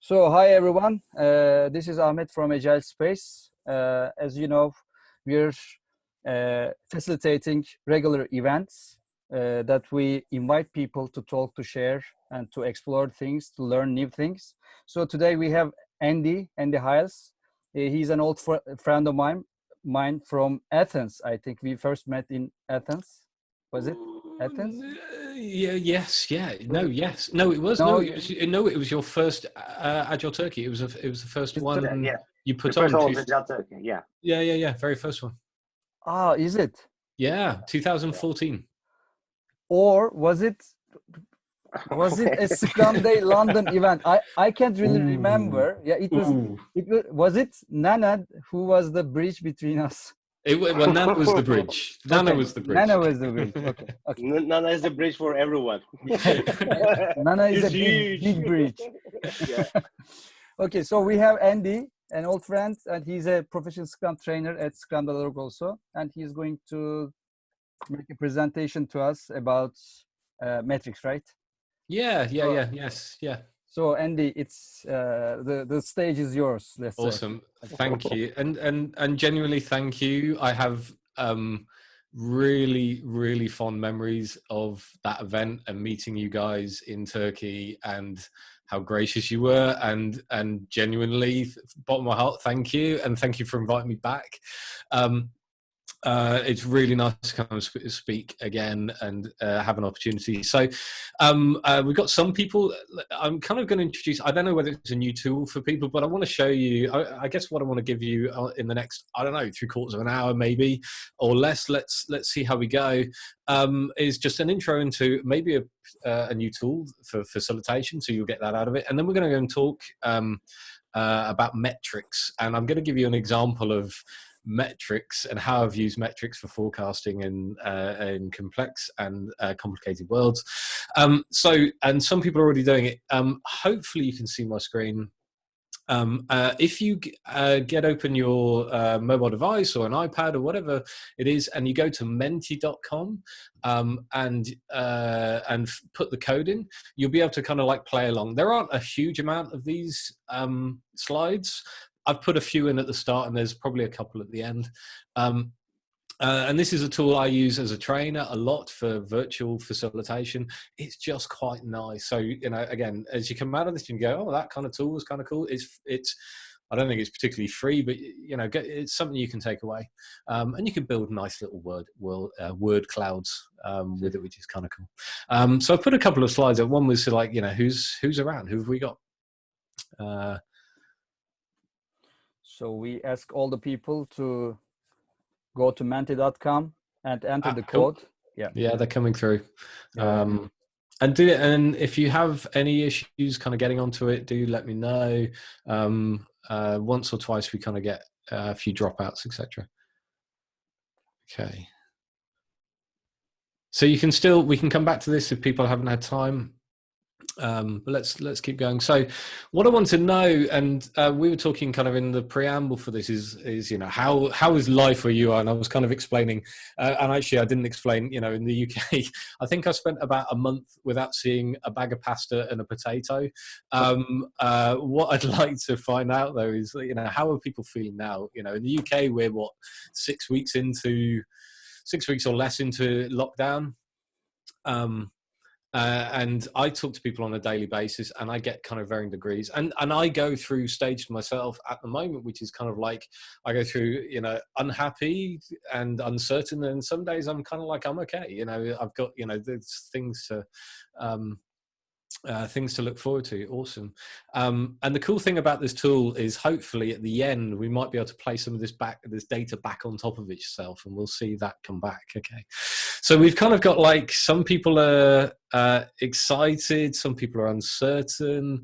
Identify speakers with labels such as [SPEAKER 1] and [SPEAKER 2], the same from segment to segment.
[SPEAKER 1] So, hi everyone. This is Ahmet from Agile Space. As you know, we're facilitating regular events that we invite people to talk, to share, and to explore things, to learn new things. So today we have Andy Hiles. He's an old friend of mine from Athens. I think we first met in Athens. Was it Athens?
[SPEAKER 2] Yes. No, it was.
[SPEAKER 1] No,
[SPEAKER 2] It was your first Agile Turkey. It was the first one you put
[SPEAKER 3] the
[SPEAKER 2] on.
[SPEAKER 3] first one was Agile Turkey.
[SPEAKER 2] Yeah. Very first one.
[SPEAKER 1] Ah, is it?
[SPEAKER 2] Yeah, 2014.
[SPEAKER 1] Or was it a Scrum Day London event? I can't really remember. Yeah, it was. Was it Nana who was the bridge between us?
[SPEAKER 2] Well, Nana was the bridge. Nana was the bridge.
[SPEAKER 1] Nana was the bridge. Okay.
[SPEAKER 3] Nana is the bridge for everyone.
[SPEAKER 1] Nana is a big bridge.
[SPEAKER 3] Yeah.
[SPEAKER 1] Okay, so we have Andy, an old friend, and he's a professional Scrum trainer at Scrum.org also, and he's going to make a presentation to us about metrics, right?
[SPEAKER 2] Yes.
[SPEAKER 1] So Andy, it's the stage is yours. Let's
[SPEAKER 2] awesome. Say. Thank you, and genuinely thank you. I have really fond memories of that event and meeting you guys in Turkey and how gracious you were, and genuinely, bottom of my heart, thank you, and thank you for inviting me back. It's really nice to come and speak again and have an opportunity. So we've got some people. I'm kind of going to introduce, I don't know whether it's a new tool for people, but I want to show you, I guess what I want to give you in the next, I don't know, 3/4 of an hour maybe, or less. Let's see how we go. Is just an intro into maybe a new tool for facilitation, so you'll get that out of it. And then we're going to go and talk about metrics. And I'm going to give you an example of metrics and how I've used metrics for forecasting in complex and complicated worlds. So, and some people are already doing it. Hopefully you can see my screen. If you get open your mobile device or an iPad or whatever it is, and you go to menti.com and put the code in, you'll be able to kind of like play along. There aren't a huge amount of these slides. I've put a few in at the start, and there's probably a couple at the end. And this is a tool I use as a trainer a lot for virtual facilitation. It's just quite nice. So, you know, again, as you come out of this, you can go, oh, that kind of tool is kind of cool. It's I don't think it's particularly free, but, you know, it's something you can take away. And you can build nice little word clouds with it, which is kind of cool. So I put a couple of slides up. One was like, you know, who's around? Who have we got?
[SPEAKER 1] So we ask all the people to go to menti.com and enter the code.
[SPEAKER 2] Cool. Yeah, they're coming through. And if you have any issues kind of getting onto it, do let me know. Once or twice we kind of get a few dropouts, etc. Okay. So we can come back to this if people haven't had time. But let's keep going. So what I want to know, and we were talking kind of in the preamble for this, is you know, how is life where you are? And I was kind of explaining, and actually I didn't explain, you know, in the UK I think I spent about a month without seeing a bag of pasta and a potato. What I'd like to find out though is, you know, how are people feeling now? You know, in the UK we're 6 weeks or less into lockdown. And I talk to people on a daily basis, and I get kind of varying degrees. And I go through stages myself at the moment, which is kind of like, I go through, you know, unhappy and uncertain. And some days I'm kind of like, I'm okay. You know, I've got, you know, there's things to look forward to. Awesome. And the cool thing about this tool is hopefully at the end we might be able to play some of this data back on top of itself, and we'll see that come back. Okay, so we've kind of got like, some people are excited, some people are uncertain,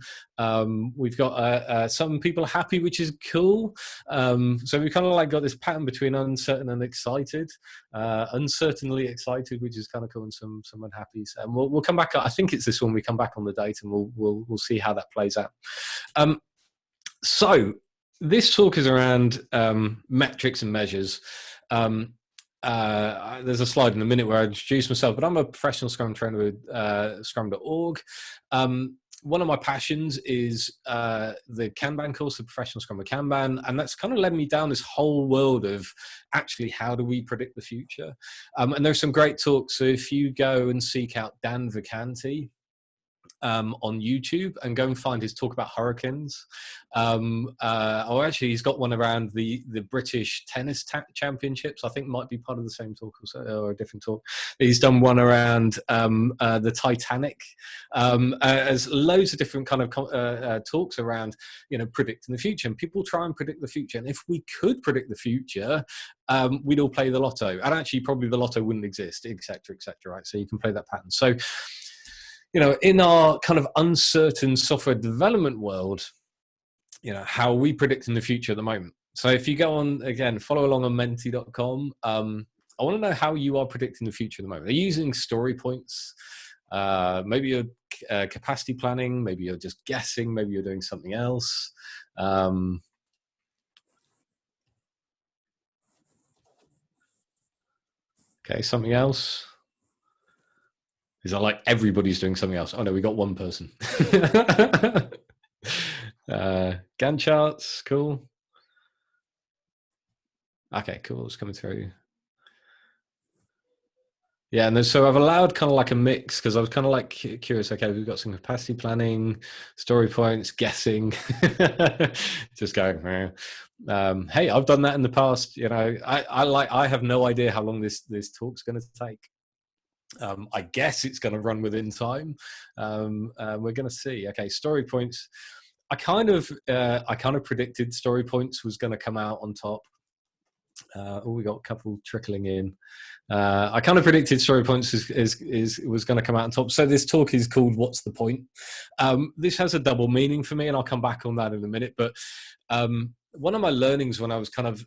[SPEAKER 2] we've got some people are happy, which is cool. So we've kind of like got this pattern between uncertain and excited, uncertainly excited, which is kind of cool, and some unhappy. And we'll come back. I think it's this one. We come back on the data, and we'll see how that plays out. So this talk is around metrics and measures. There's a slide in a minute where I introduce myself, but I'm a professional Scrum trainer with Scrum.org. one of my passions is the Kanban course, the Professional Scrum with Kanban, and that's kind of led me down this whole world of actually how do we predict the future. And there's some great talks. So if you go and seek out Dan Vacanti on YouTube and go and find his talk about hurricanes. Or actually, he's got one around the British tennis championships. I think might be part of the same talk or a different talk. He's done one around the Titanic. There's loads of different kind of talks around, you know, predicting the future. And people try and predict the future. And if we could predict the future, we'd all play the lotto. And actually, probably the lotto wouldn't exist, et cetera, right? So you can play that pattern. So, you know, in our kind of uncertain software development world, you know, how are we predicting the future at the moment? So if you go on, again, follow along on menti.com, I want to know how you are predicting the future at the moment. Are you using story points? Maybe you're capacity planning, maybe you're just guessing, maybe you're doing something else. Okay, something else. Is that like everybody's doing something else? Oh no, we got one person. Gantt charts, cool. Okay, cool, it's coming through. Yeah, and so I've allowed kind of like a mix because I was kind of like curious. Okay, we've got some capacity planning, story points, guessing, just going. Hey, I've done that in the past. You know, I have no idea how long this talk's going to take. I guess it's going to run within time. We're going to see. Okay, story points. I kind of predicted story points was going to come out on top. We got a couple trickling in. I kind of predicted story points was going to come out on top. So this talk is called "What's the Point?" This has a double meaning for me, and I'll come back on that in a minute. But one of my learnings when I was kind of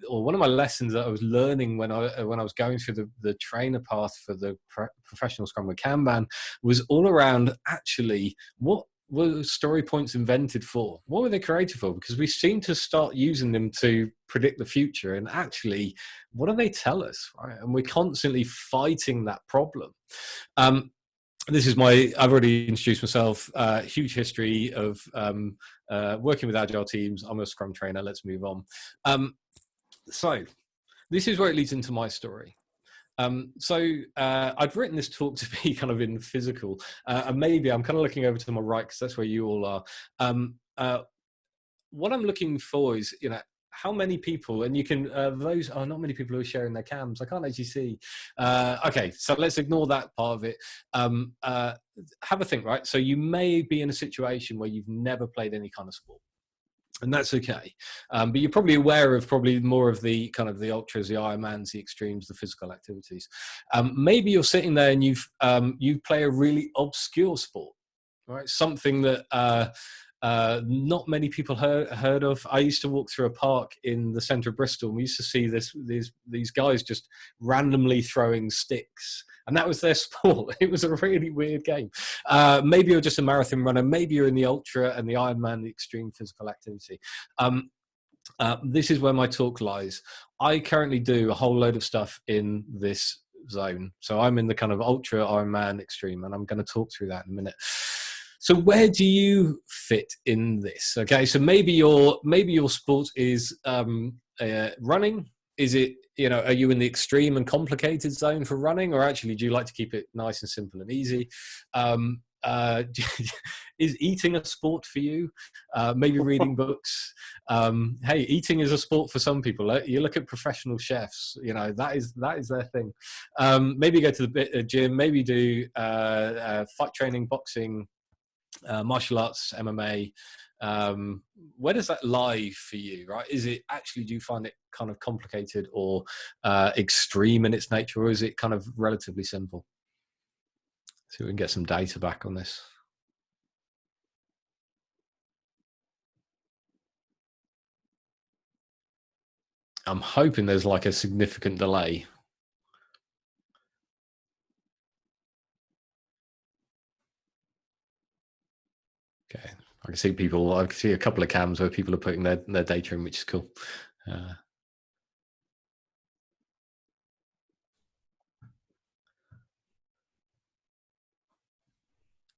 [SPEAKER 2] or one of my lessons that I was learning when I was going through the trainer path for the professional Scrum with Kanban was all around actually what were story points invented for? What were they created for? Because we seem to start using them to predict the future, and actually, what do they tell us? Right? And we're constantly fighting that problem. This is I've already introduced myself, huge history of working with Agile teams. I'm a Scrum trainer. Let's move on. So this is where it leads into my story. I'd written this talk to be kind of in physical, and maybe I'm kind of looking over to my right because that's where you all are. What I'm looking for is, you know, how many people, and you can, those are not many people who are sharing their cams. I can't actually see. Okay, so let's ignore that part of it. Have a think, right? So you may be in a situation where you've never played any kind of sport. And that's okay. But you're probably aware of probably more of the kind of the ultras, the Ironmans, the extremes, the physical activities. Maybe you're sitting there and you play a really obscure sport, right? Something that not many people heard of. I used to walk through a park in the centre of Bristol, and we used to see these guys just randomly throwing sticks. And that was their sport. It was a really weird game. Maybe you're just a marathon runner. Maybe you're in the ultra and the Ironman, the extreme physical activity. This is where my talk lies. I currently do a whole load of stuff in this zone. So I'm in the kind of ultra, Ironman, extreme, and I'm going to talk through that in a minute. So where do you fit in this? Okay, so maybe your sport is running. Is it, you know, are you in the extreme and complicated zone for running, or actually do you like to keep it nice and simple and easy? Is eating a sport for you? Maybe reading books. Hey, eating is a sport for some people. You look at professional chefs, you know, that is their thing. Maybe go to the gym, maybe do fight training, boxing, martial arts, MMA. Where does that lie for you, right? Is it actually, do you find it kind of complicated or extreme in its nature, or is it kind of relatively simple? See if we can get some data back on this. I'm hoping there's like a significant delay. Okay, I can see a couple of cams where people are putting their data in, which is cool.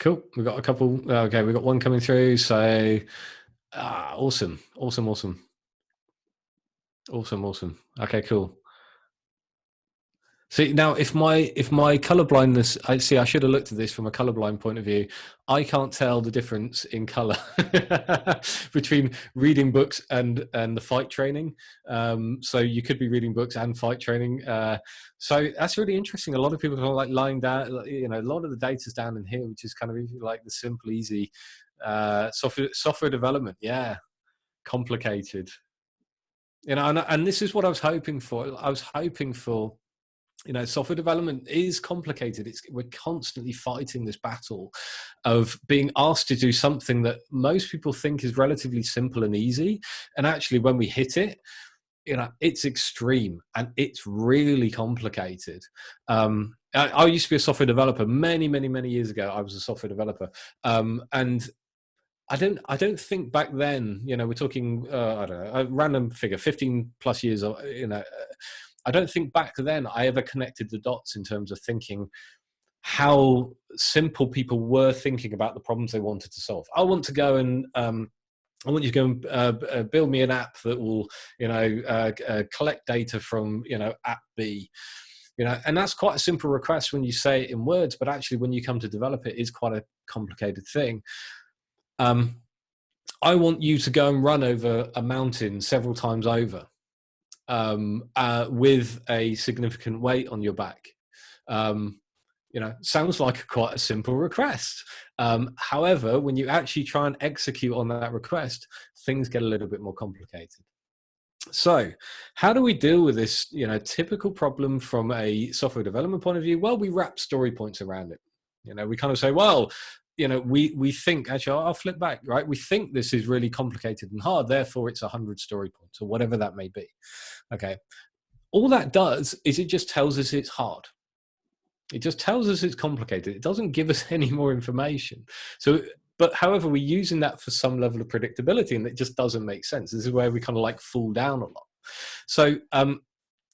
[SPEAKER 2] Cool. We've got a couple. Okay, we've got one coming through. So, awesome. Okay, cool. See, now if my color blindness, I should have looked at this from a colorblind point of view. I can't tell the difference in color between reading books and the fight training. So you could be reading books and fight training. So that's really interesting. A lot of people are like lying down. You know, a lot of the data's down in here, which is kind of like the simple, easy software development. Yeah, complicated. You know, and this is what I was hoping for. I was hoping for. You know, software development is complicated. We're constantly fighting this battle of being asked to do something that most people think is relatively simple and easy. And actually, when we hit it, you know, it's extreme and it's really complicated. I used to be a software developer many years ago. I was a software developer, and I don't think back then, you know, we're talking, I don't know, a random figure, 15 plus years, you know, I don't think back then I ever connected the dots in terms of thinking how simple people were thinking about the problems they wanted to solve. I want to go and, I want you to go and build me an app that will, you know, collect data from, you know, app B. You know, and that's quite a simple request when you say it in words, but actually when you come to develop it, it's quite a complicated thing. I want you to go and run over a mountain several times over with a significant weight on your back. You know, sounds like quite a simple request. However, when you actually try and execute on that request, things get a little bit more complicated. So how do we deal with this, you know, typical problem from a software development point of view? Well, we wrap story points around it. You know, we kind of say, well, you know, we think, actually, I'll flip back, right? We think this is really complicated and hard, therefore it's 100 story points or whatever that may be. Okay. All that does is it just tells us it's hard. It just tells us it's complicated. It doesn't give us any more information. So, but however, we're using that for some level of predictability and it just doesn't make sense. This is where we kind of like fall down a lot. So,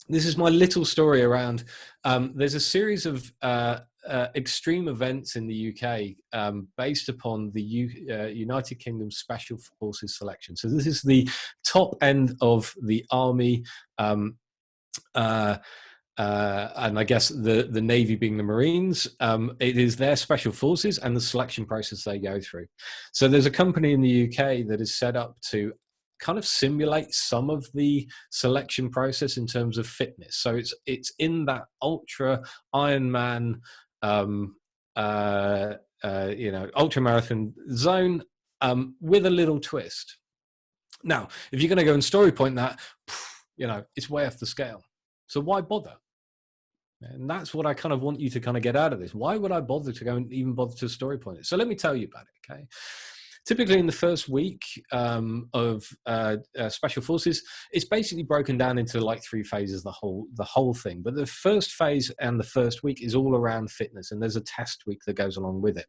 [SPEAKER 2] this is my little story around, there's a series of extreme events in the UK based upon the United Kingdom Special Forces selection. So this is the top end of the army, and I guess the Navy being the Marines. It is their special forces and the selection process they go through. So there's a company in the UK that is set up to kind of simulate some of the selection process in terms of fitness. So it's in that ultra Ironman, you know, ultra marathon zone with a little twist. Now, if you're going to go and story point that, you know, it's way off the scale. So why bother? And that's what I kind of want you to kind of get out of this. Why would I bother to go and even bother to story point it? So let me tell you about it, okay? Typically in the first week of Special Forces, it's basically broken down into like 3 phases, the whole thing. But the first phase and the first week is all around fitness, and there's a test week that goes along with it.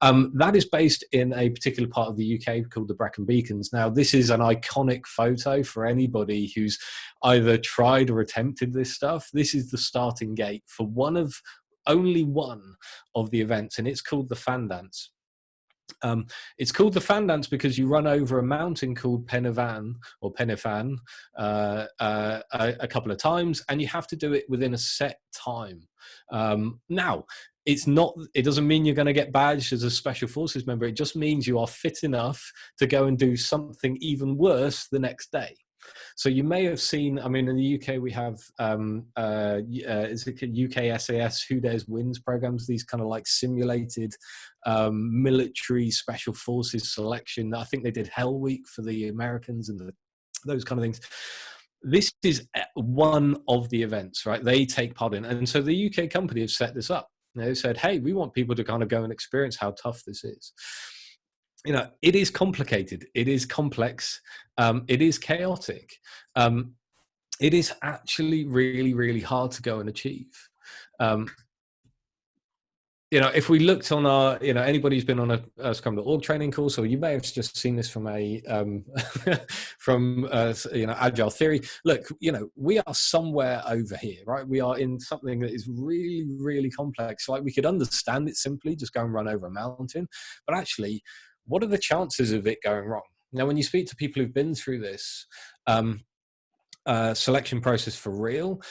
[SPEAKER 2] That is based in a particular part of the UK called the Brecon Beacons. Now, this is an iconic photo for anybody who's either tried or attempted this stuff. This is the starting gate for only one of the events, and it's called the Fan Dance. It's called the Fan Dance because you run over a mountain called Penifan a couple of times, and you have to do it within a set time. Now, it doesn't mean you're going to get badged as a Special Forces member. It just means you are fit enough to go and do something even worse the next day. So you may have seen, I mean, in the UK, we have, is it UK SAS, Who Dares Wins programs, these kind of like simulated military special forces selection. I think they did Hell Week for the Americans and those kind of things. This is one of the events, right? They take part in. And so the UK company has set this up. They said, hey, we want people to kind of go and experience how tough this is. You know, it is complicated. It is complex. It is chaotic. It is actually really, really hard to go and achieve. if we looked on our, anybody who's been on a Scrum.org training course, or you may have just seen this from Agile theory. Look, we are somewhere over here, right? We are in something that is really, really complex. Like, we could understand it simply, just go and run over a mountain. But actually, what are the chances of it going wrong? Now, when you speak to people who've been through this, selection process for real,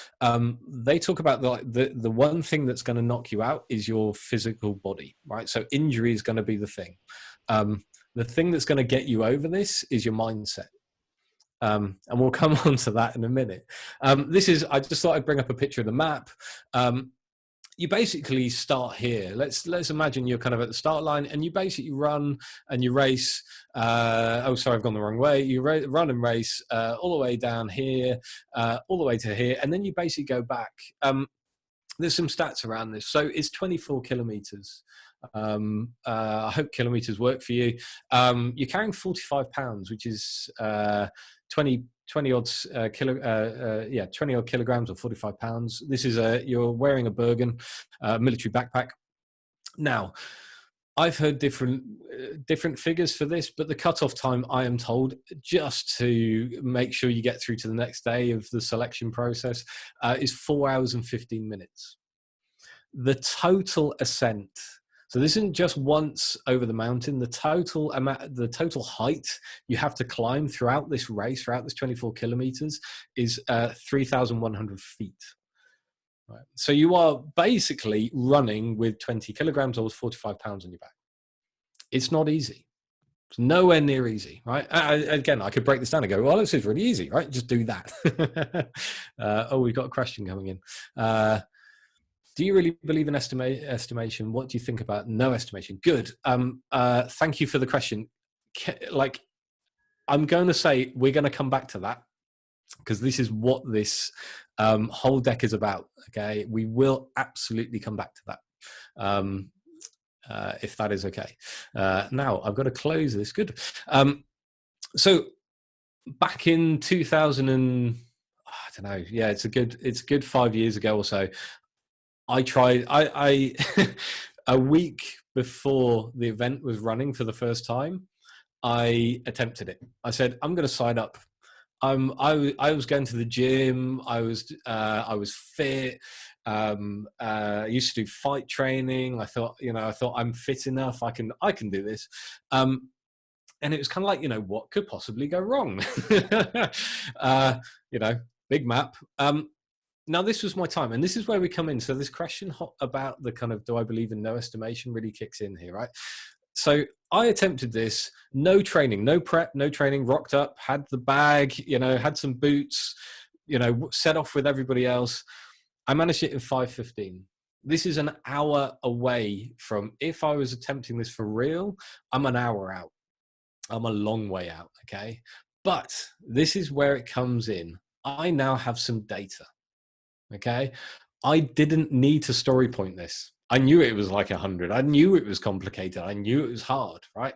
[SPEAKER 2] they talk about the one thing that's going to knock you out is your physical body, right? So injury is going to be the thing. The thing that's going to get you over this is your mindset. And we'll come on to that in a minute. I just thought I'd bring up a picture of the map. You basically start here. Let's imagine you're kind of at the start line, and you basically run and you race. I've gone the wrong way. You run and race all the way down here, all the way to here, and then you basically go back. There's some stats around this. So it's 24 kilometers. I hope kilometers work for you. You're carrying 45 pounds, which is 20 odd 20 odd kilograms, or 45 pounds. This is you're wearing a Brecon military backpack. Now, I've heard different figures for this, but the cutoff time, I am told, just to make sure you get through to the next day of the selection process, is 4 hours and 15 minutes. The total ascent, so this isn't just once over the mountain, the total height you have to climb throughout this race, throughout this 24 kilometers, is 3,100 feet. Right. So you are basically running with 20 kilograms or 45 pounds on your back. It's not easy. It's nowhere near easy, right? Again, I could break this down and go, well, this is really easy, right? Just do that. We've got a question coming in. Do you really believe in estimation? What do you think about no estimation? Good. Thank you for the question. I'm going to say we're going to come back to that, because this is what this whole deck is about. Okay, we will absolutely come back to that, if that is okay. Now I've got to close this. Good. So back in 2000 and I don't know. Yeah, it's a good 5 years ago or so. I tried. I a week before the event was running for the first time, I attempted it. I said, I'm going to sign up. I was going to the gym. I was fit. I used to do fight training. I thought I'm fit enough. I can do this. And it was kind of like, what could possibly go wrong? Big map. Now this was my time, and this is where we come in. So this question about the kind of, do I believe in no estimation, really kicks in here, right? So I attempted this, no training, no prep, no training, rocked up, had the bag, had some boots, set off with everybody else. I managed it in 5:15. This is an hour away from, if I was attempting this for real, I'm an hour out. I'm a long way out, okay? But this is where it comes in. I now have some data, okay? I didn't need to story point this. I knew it was like 100. I knew it was complicated. I knew it was hard, right?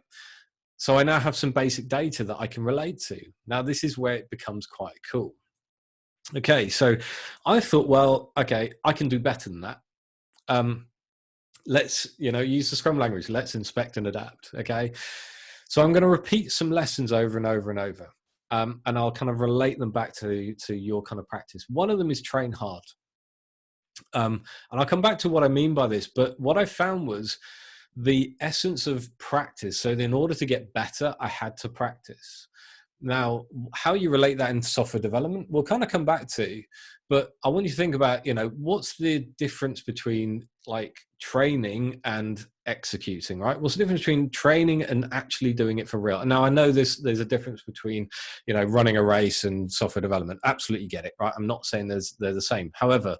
[SPEAKER 2] So I now have some basic data that I can relate to. Now, this is where it becomes quite cool. Okay, so I thought, well, okay, I can do better than that. Let's, use the Scrum language. Let's inspect and adapt, okay? So I'm going to repeat some lessons over and over and over. And I'll kind of relate them back to your kind of practice. One of them is train hard. And I'll come back to what I mean by this, but what I found was the essence of practice. So in order to get better, I had to practice. Now, how you relate that into software development, we'll kind of come back to, but I want you to think about, what's the difference between like training and executing, right? What's the difference between training and actually doing it for real? Now, I know there's a difference between, running a race and software development. Absolutely get it, right? I'm not saying they're the same. However,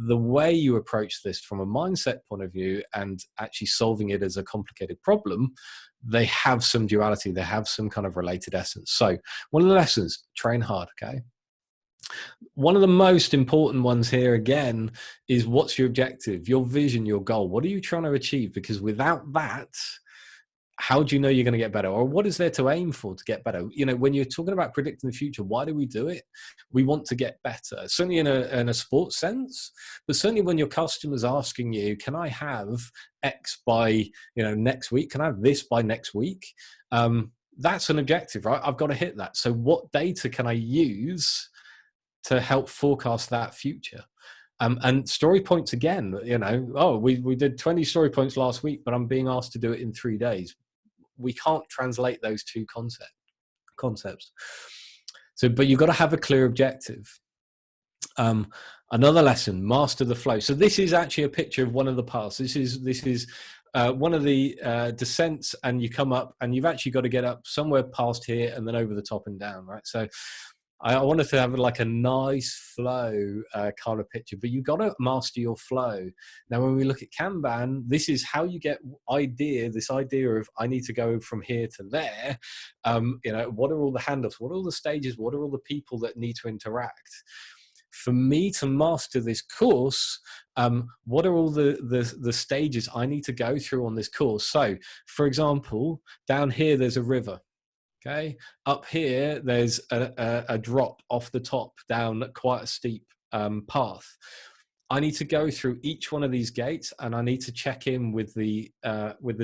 [SPEAKER 2] the way you approach this from a mindset point of view and actually solving it as a complicated problem, they have some duality. They have some kind of related essence. So one of the lessons, train hard, okay? One of the most important ones here, again, is what's your objective, your vision, your goal? What are you trying to achieve? Because without that, how do you know you're going to get better, or what is there to aim for to get better? You know, when you're talking about predicting the future, why do we do it? We want to get better, certainly in a sports sense, but certainly when your customer's asking you, can I have X by next week? Can I have this by next week? That's an objective, right? I've got to hit that. So what data can I use to help forecast that future? And story points again, we did 20 story points last week, but I'm being asked to do it in 3 days. We can't translate those two concepts. So, but you've got to have a clear objective. Another lesson, master the flow. So this is actually a picture of one of the paths. This is one of the descents, and you come up and you've actually got to get up somewhere past here and then over the top and down, right? So I wanted to have like a nice flow kind of picture, but you've got to master your flow. Now, when we look at Kanban, this is how you get this idea of I need to go from here to there. What are all the handoffs? What are all the stages? What are all the people that need to interact? For me to master this course, what are all the stages I need to go through on this course? So, for example, down here, there's a river. Okay, up here, there's a drop off the top down quite a steep path. I need to go through each one of these gates, and I need to check in with the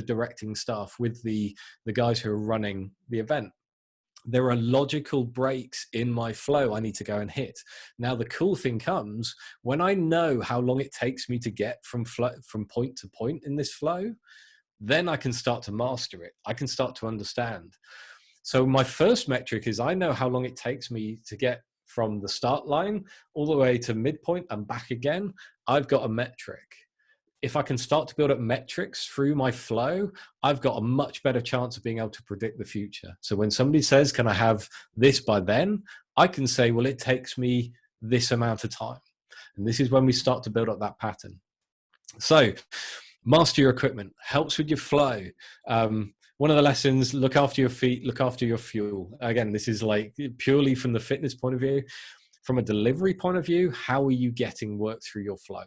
[SPEAKER 2] directing staff, with the guys who are running the event. There are logical breaks in my flow I need to go and hit. Now, the cool thing comes when I know how long it takes me to get from point to point in this flow, then I can start to master it. I can start to understand. So my first metric is I know how long it takes me to get from the start line all the way to midpoint and back again. I've got a metric. If I can start to build up metrics through my flow, I've got a much better chance of being able to predict the future. So when somebody says, can I have this by then? I can say, well, it takes me this amount of time. And this is when we start to build up that pattern. So master your equipment, helps with your flow. One of the lessons, look after your feet, look after your fuel. Again, this is like purely from the fitness point of view. From a delivery point of view, how are you getting work through your flow?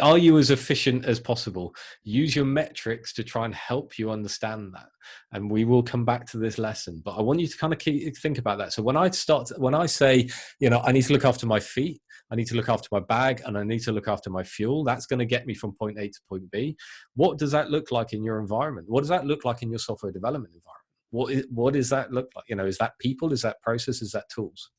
[SPEAKER 2] Are you as efficient as possible? Use your metrics to try and help you understand that. And we will come back to this lesson, but I want you to kind of think about that. So when I say, I need to look after my feet, I need to look after my bag, and I need to look after my fuel, that's going to get me from point A to point B. What does that look like in your environment? What does that look like in your software development environment? What does that look like? Is that people? Is that process? Is that tools?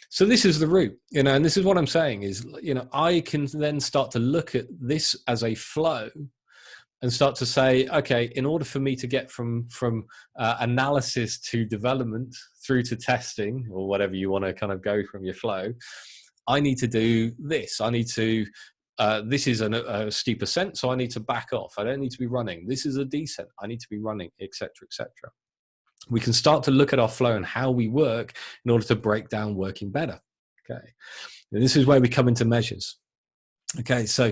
[SPEAKER 2] So this is the route, and this is what I'm saying is, I can then start to look at this as a flow and start to say, okay, in order for me to get from analysis to development through to testing, or whatever you want to kind of go from your flow, I need to do this. I need to, this is a steep ascent, so I need to back off. I don't need to be running. This is a descent. I need to be running, etc., etc. We can start to look at our flow and how we work in order to break down working better. Okay. And this is where we come into measures. Okay. So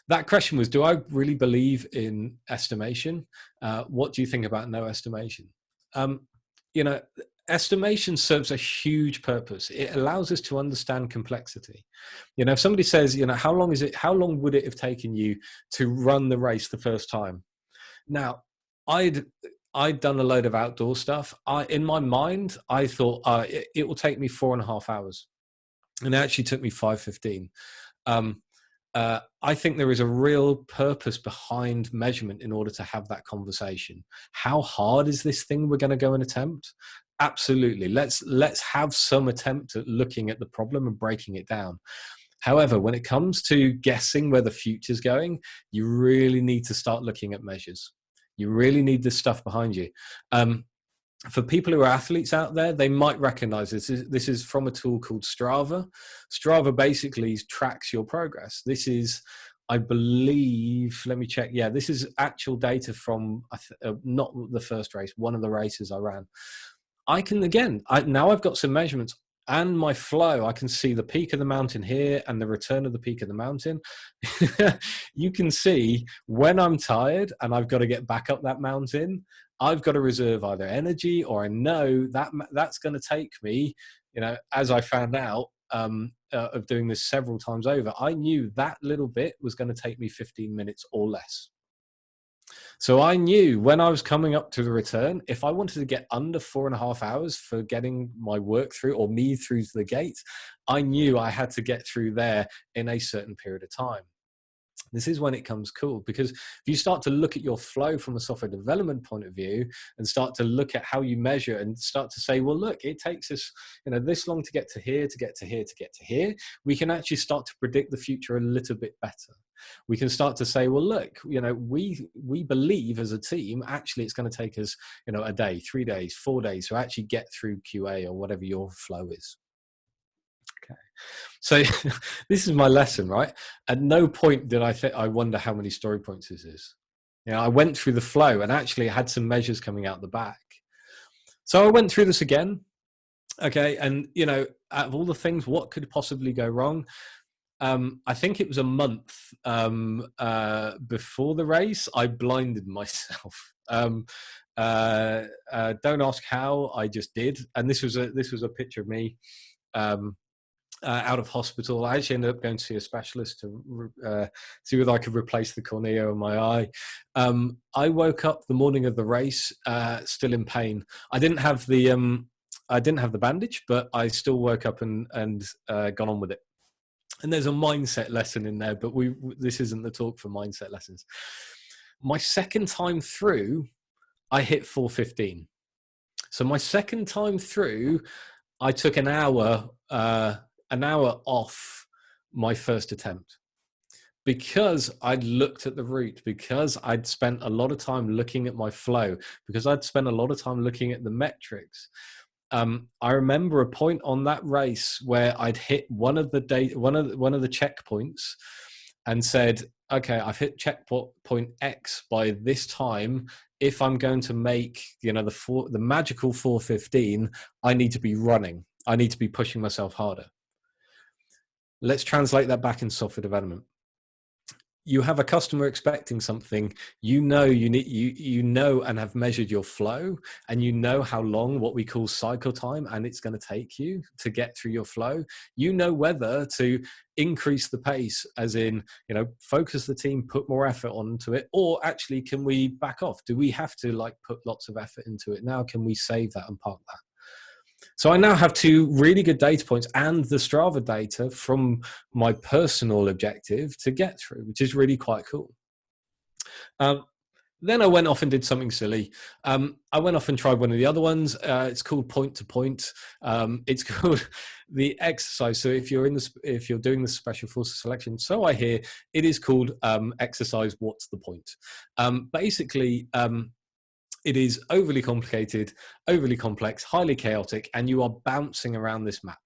[SPEAKER 2] that question was, do I really believe in estimation? What do you think about no estimation? Estimation serves a huge purpose. It allows us to understand complexity. If somebody says, how long would it have taken you to run the race the first time? Now, I'd done a load of outdoor stuff. In my mind, I thought it will take me 4.5 hours. And it actually took me 5:15. I think there is a real purpose behind measurement in order to have that conversation. How hard is this thing we're going to go and attempt? Absolutely. Let's have some attempt at looking at the problem and breaking it down. However, when it comes to guessing where the future's going, you really need to start looking at measures. You really need this stuff behind you. For people who are athletes out there, they might recognize this. This is from a tool called Strava. Strava basically tracks your progress. This is, I believe, let me check. Yeah, this is actual data from not the first race, one of the races I ran. Now I've got some measurements and my flow. I can see the peak of the mountain here and the return of the peak of the mountain. You can see when I'm tired and I've got to get back up that mountain, I've got to reserve either energy, or I know that that's going to take me, as I found out of doing this several times over, I knew that little bit was going to take me 15 minutes or less. So I knew when I was coming up to the return, if I wanted to get under 4.5 hours for getting my work through or me through to the gate, I knew I had to get through there in a certain period of time. This is when it comes cool, because if you start to look at your flow from a software development point of view and start to look at how you measure and start to say, well, look, it takes us, this long to get to here, to get to here, to get to here, we can actually start to predict the future a little bit better. We can start to say, well, look, we believe as a team, actually it's going to take us, a day, 3 days, 4 days to actually get through QA or whatever your flow is. Okay. So this is my lesson, right? At no point did I wonder how many story points this is. I went through the flow and actually had some measures coming out the back. So I went through this again. Okay. And, out of all the things, what could possibly go wrong? I think it was a month before the race, I blinded myself. Don't ask how, I just did. And this was a picture of me out of hospital. I actually ended up going to see a specialist to see whether I could replace the cornea in my eye. I woke up the morning of the race still in pain. I didn't have the bandage, but I still woke up and gone on with it. And there's a mindset lesson in there, but this isn't the talk for mindset lessons. My second time through, I hit 4:15. So my second time through, I took an hour off my first attempt, because I'd looked at the route, because I'd spent a lot of time looking at my flow, because I'd spent a lot of time looking at the metrics. I remember a point on that race where I'd hit one of the checkpoints and said, okay, I've hit checkpoint X by this time. If I'm going to make, the magical 4:15, I need to be running. I need to be pushing myself harder. Let's translate that back in software development. You have a customer expecting something, you know and have measured your flow, and how long, what we call cycle time, and it's going to take you to get through your flow. Whether to increase the pace, as in, focus the team, put more effort onto it, or actually, can we back off? Do we have to put lots of effort into it now? Can we save that and park that? So I now have 2 really good data points and the Strava data from my personal objective to get through, which is really quite cool. Then I went off and did something silly. I went off and tried one of the other ones. It's called point to point. It's called the exercise. So if you're doing the special forces selection, so I hear, it is called exercise. What's the point? Basically. It is overly complicated, overly complex, highly chaotic, and you are bouncing around this map.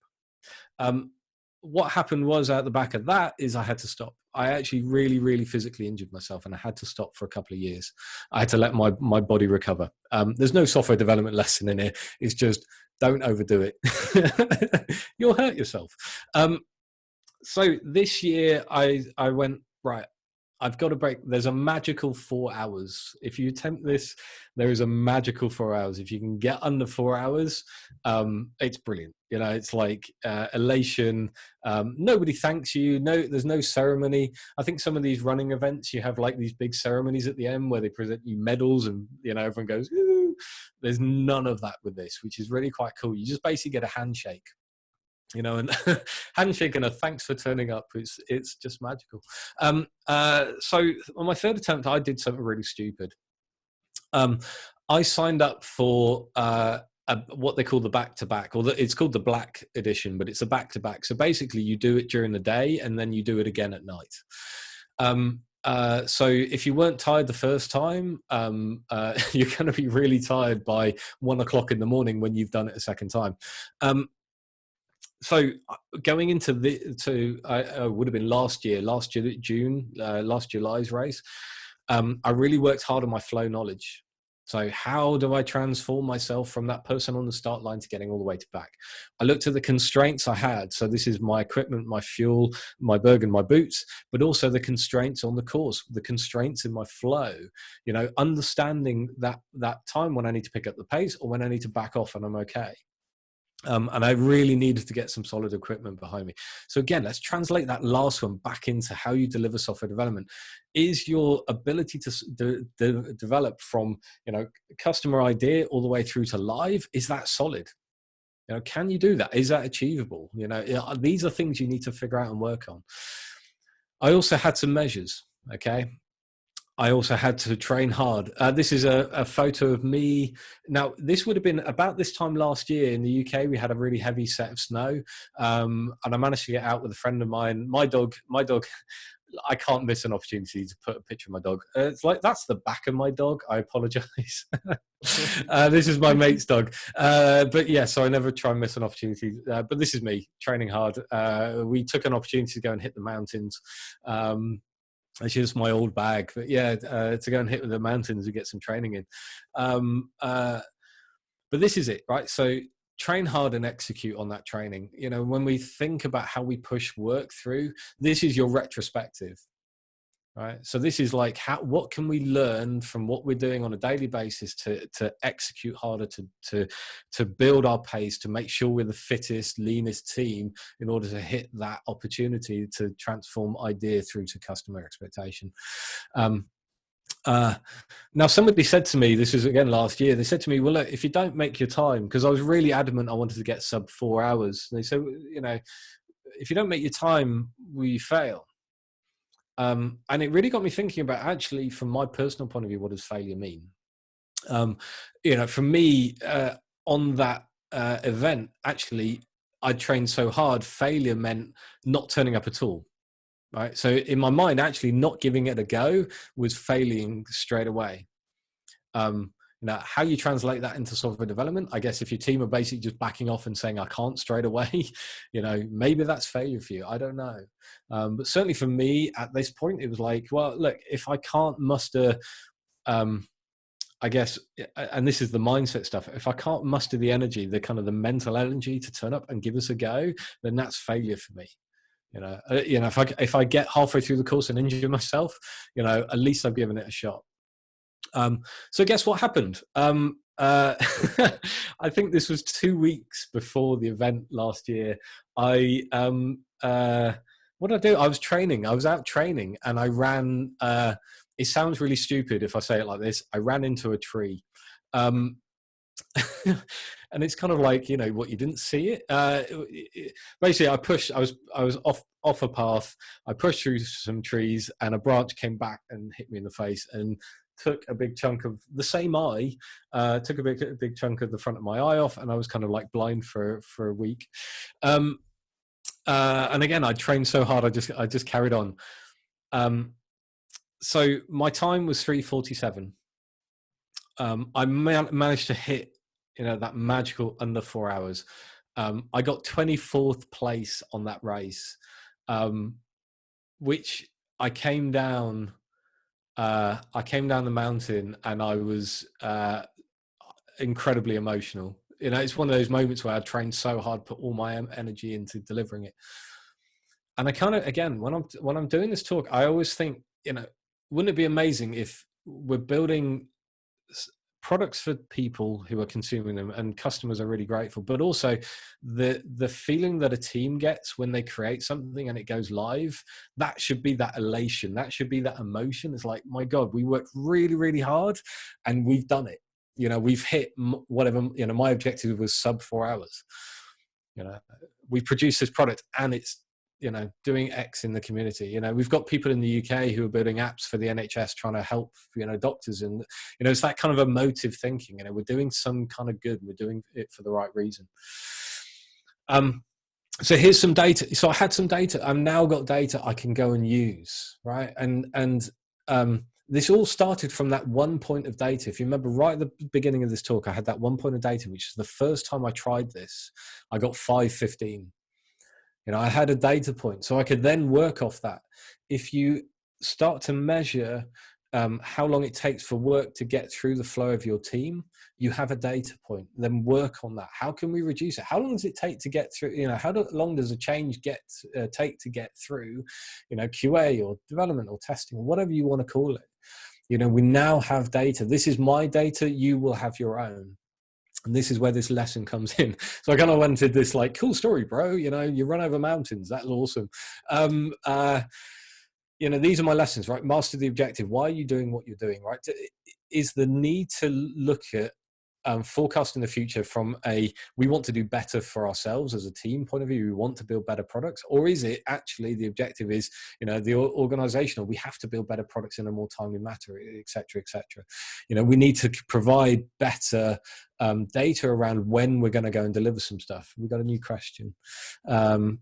[SPEAKER 2] What happened was, at the back of that, is I had to stop. I actually really, really physically injured myself, and I had to stop for a couple of years. I had to let my body recover. There's no software development lesson in here. It's just, don't overdo it. You'll hurt yourself. So this year I went, right, I've got to break. There's a magical 4 hours. If you attempt this, there is a magical 4 hours. If you can get under 4 hours, it's brilliant. It's like elation. Nobody thanks you. There's no ceremony. I think some of these running events, you have these big ceremonies at the end where they present you medals and, everyone goes, ooh. There's none of that with this, which is really quite cool. You just basically get a handshake. And handshake and a thanks for turning up. It's just magical. So on my third attempt, I did something really stupid. I signed up for what they call the back-to-back, or it's called the Black Edition, but it's a back-to-back. So basically, you do it during the day and then you do it again at night. So if you weren't tired the first time, you're going to be really tired by 1 o'clock in the morning when you've done it a second time. So going into I would have been last year, June, last July's race, I really worked hard on my flow knowledge. So how do I transform myself from that person on the start line to getting all the way to back? I looked at the constraints I had. So this is my equipment, my fuel, my Bergen, my boots, but also the constraints on the course, the constraints in my flow, understanding that time when I need to pick up the pace or when I need to back off and I'm okay. And I really needed to get some solid equipment behind me. So again, let's translate that last one back into how you deliver software development. Is your ability to develop from, customer idea all the way through to live, is that solid? Can you do that? Is that achievable? These are things you need to figure out and work on. I also had some measures, okay? I also had to train hard. This is a photo of me. Now, this would have been about this time last year in the UK. We had a really heavy set of snow, and I managed to get out with a friend of mine. My dog, I can't miss an opportunity to put a picture of my dog. It's like, that's the back of my dog. I apologize. This is my mate's dog. But yeah, so I never try and miss an opportunity. But this is me training hard. We took an opportunity to go and hit the mountains. It's just my old bag, but yeah, to go and hit the mountains and get some training in. But this is it, right? So train hard and execute on that training. When we think about how we push work through, this is your retrospective, right? So this is like, what can we learn from what we're doing on a daily basis to execute harder, to build our pace, to make sure we're the fittest, leanest team in order to hit that opportunity to transform idea through to customer expectation. Now, somebody said to me, this was again last year, they said to me, well, look, if you don't make your time, because I was really adamant I wanted to get sub 4 hours. And they said, if you don't make your time, we fail. And it really got me thinking about, actually, from my personal point of view, what does failure mean? For me, on that event, actually, I trained so hard, failure meant not turning up at all. Right. So in my mind, actually not giving it a go was failing straight away. How you translate that into software development, I guess if your team are basically just backing off and saying, I can't straight away, maybe that's failure for you. I don't know. But certainly for me at this point, it was like, well, look, if I can't muster, I guess, and this is the mindset stuff, if I can't muster the energy, the kind of the mental energy to turn up and give us a go, then that's failure for me. If I get halfway through the course and injure myself, at least I've given it a shot. So guess what happened? I think this was 2 weeks before the event last year. What did I do? I was training. I was out training, and I ran. It sounds really stupid if I say it like this. I ran into a tree. And it's kind of like, what, you didn't see it. Basically, I was off a path. I pushed through some trees, and a branch came back and hit me in the face and took a big chunk of the same eye. Took a big chunk of the front of my eye off, and I was kind of like blind for a week. And again, I trained so hard, I just carried on. So my time was 3:47. I managed to hit, that magical under 4 hours. I got 24th place on that race, which I came down the mountain, and I was incredibly emotional. It's one of those moments where I trained so hard, put all my energy into delivering it. And I kind of, again, when I'm doing this talk, I always think, wouldn't it be amazing if we're building products for people who are consuming them, and customers are really grateful, but also the feeling that a team gets when they create something and it goes live, that should be that elation, that should be that emotion. It's like, my God, we worked really, really hard and we've done it. We've hit whatever, my objective was sub 4 hours. We produced this product and it's, doing X in the community. We've got people in the UK who are building apps for the NHS trying to help, doctors. And, it's that kind of emotive thinking, we're doing some kind of good. We're doing it for the right reason. So here's some data. So I had some data. I've now got data I can go and use, right? And this all started from that one point of data. If you remember right at the beginning of this talk, I had that one point of data, which is the first time I tried this, I got 5:15. I had a data point, so I could then work off that. If you start to measure how long it takes for work to get through the flow of your team, you have a data point. Then work on that. How can we reduce it? How long does it take to get through? How long does a change take to get through? QA or development or testing or whatever you want to call it. We now have data. This is my data. You will have your own. And this is where this lesson comes in. So I kind of wanted this like, cool story, bro. You know, you run over mountains. That's awesome. You know, these are my lessons, right? Master the objective. Why are you doing what you're doing, right? Is the need to look at forecasting the future from we want to do better for ourselves as a team point of view, we want to build better products, or is it actually the objective is, you know, the organizational, we have to build better products in a more timely manner, etc., etc. You know, we need to provide better data around when we're going to go and deliver some stuff. We've got a new question. I'm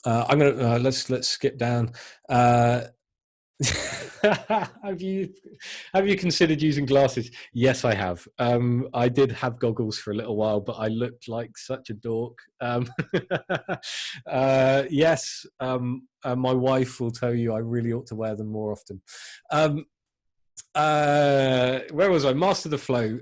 [SPEAKER 2] gonna let's skip down. Have you considered using glasses? Yes, I have. I did have goggles for a little while, but I looked like such a dork. Yes, my wife will tell you I really ought to wear them more often. Where was I? Master the flow.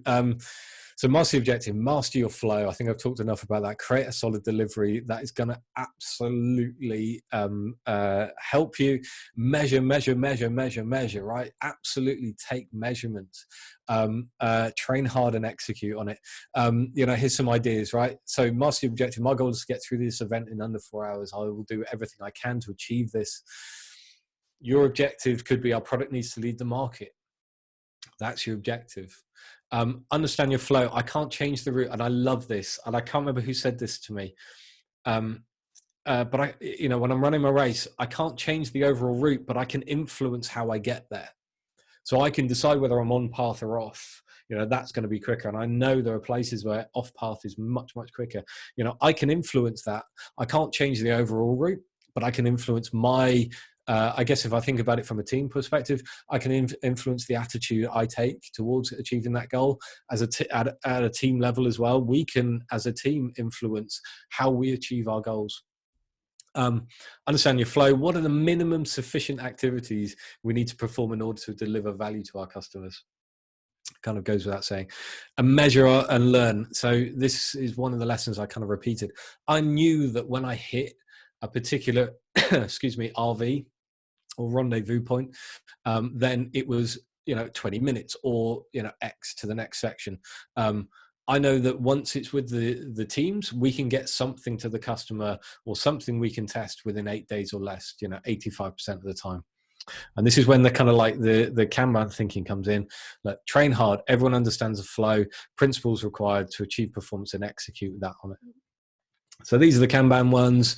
[SPEAKER 2] So master the objective, master your flow. I think I've talked enough about that. Create a solid delivery that is going to absolutely help you measure, right? Absolutely take measurements. Train hard and execute on it. You know, here's some ideas, right? So master the objective. My goal is to get through this event in under 4 hours. I will do everything I can to achieve this. Your objective could be our product needs to lead the market. That's your objective. Understand your flow. I can't change the route, and I love this. And I can't remember who said this to me. But I, you know, when I'm running my race, I can't change the overall route, but I can influence how I get there. So I can decide whether I'm on path or off. You know, that's going to be quicker. And I know there are places where off path is much quicker. You know, I can influence that. I can't change the overall route, but I can influence my. I guess if I think about it from a team perspective, I can influence the attitude I take towards achieving that goal as at a team level as well. We can, as a team, influence how we achieve our goals. Understand your flow. What are the minimum sufficient activities we need to perform in order to deliver value to our customers? Kind of goes without saying. And measure and learn. So this is one of the lessons I kind of repeated. I knew that when I hit a particular, RV, or rendezvous point, then it was, 20 minutes or, X to the next section. I know that once it's with the teams, we can get something to the customer or something we can test within 8 days or less, 85% of the time. And this is when the kind of like the Kanban thinking comes in. Like, train hard, everyone understands the flow, principles required to achieve performance, and execute that on it. So these are the Kanban ones: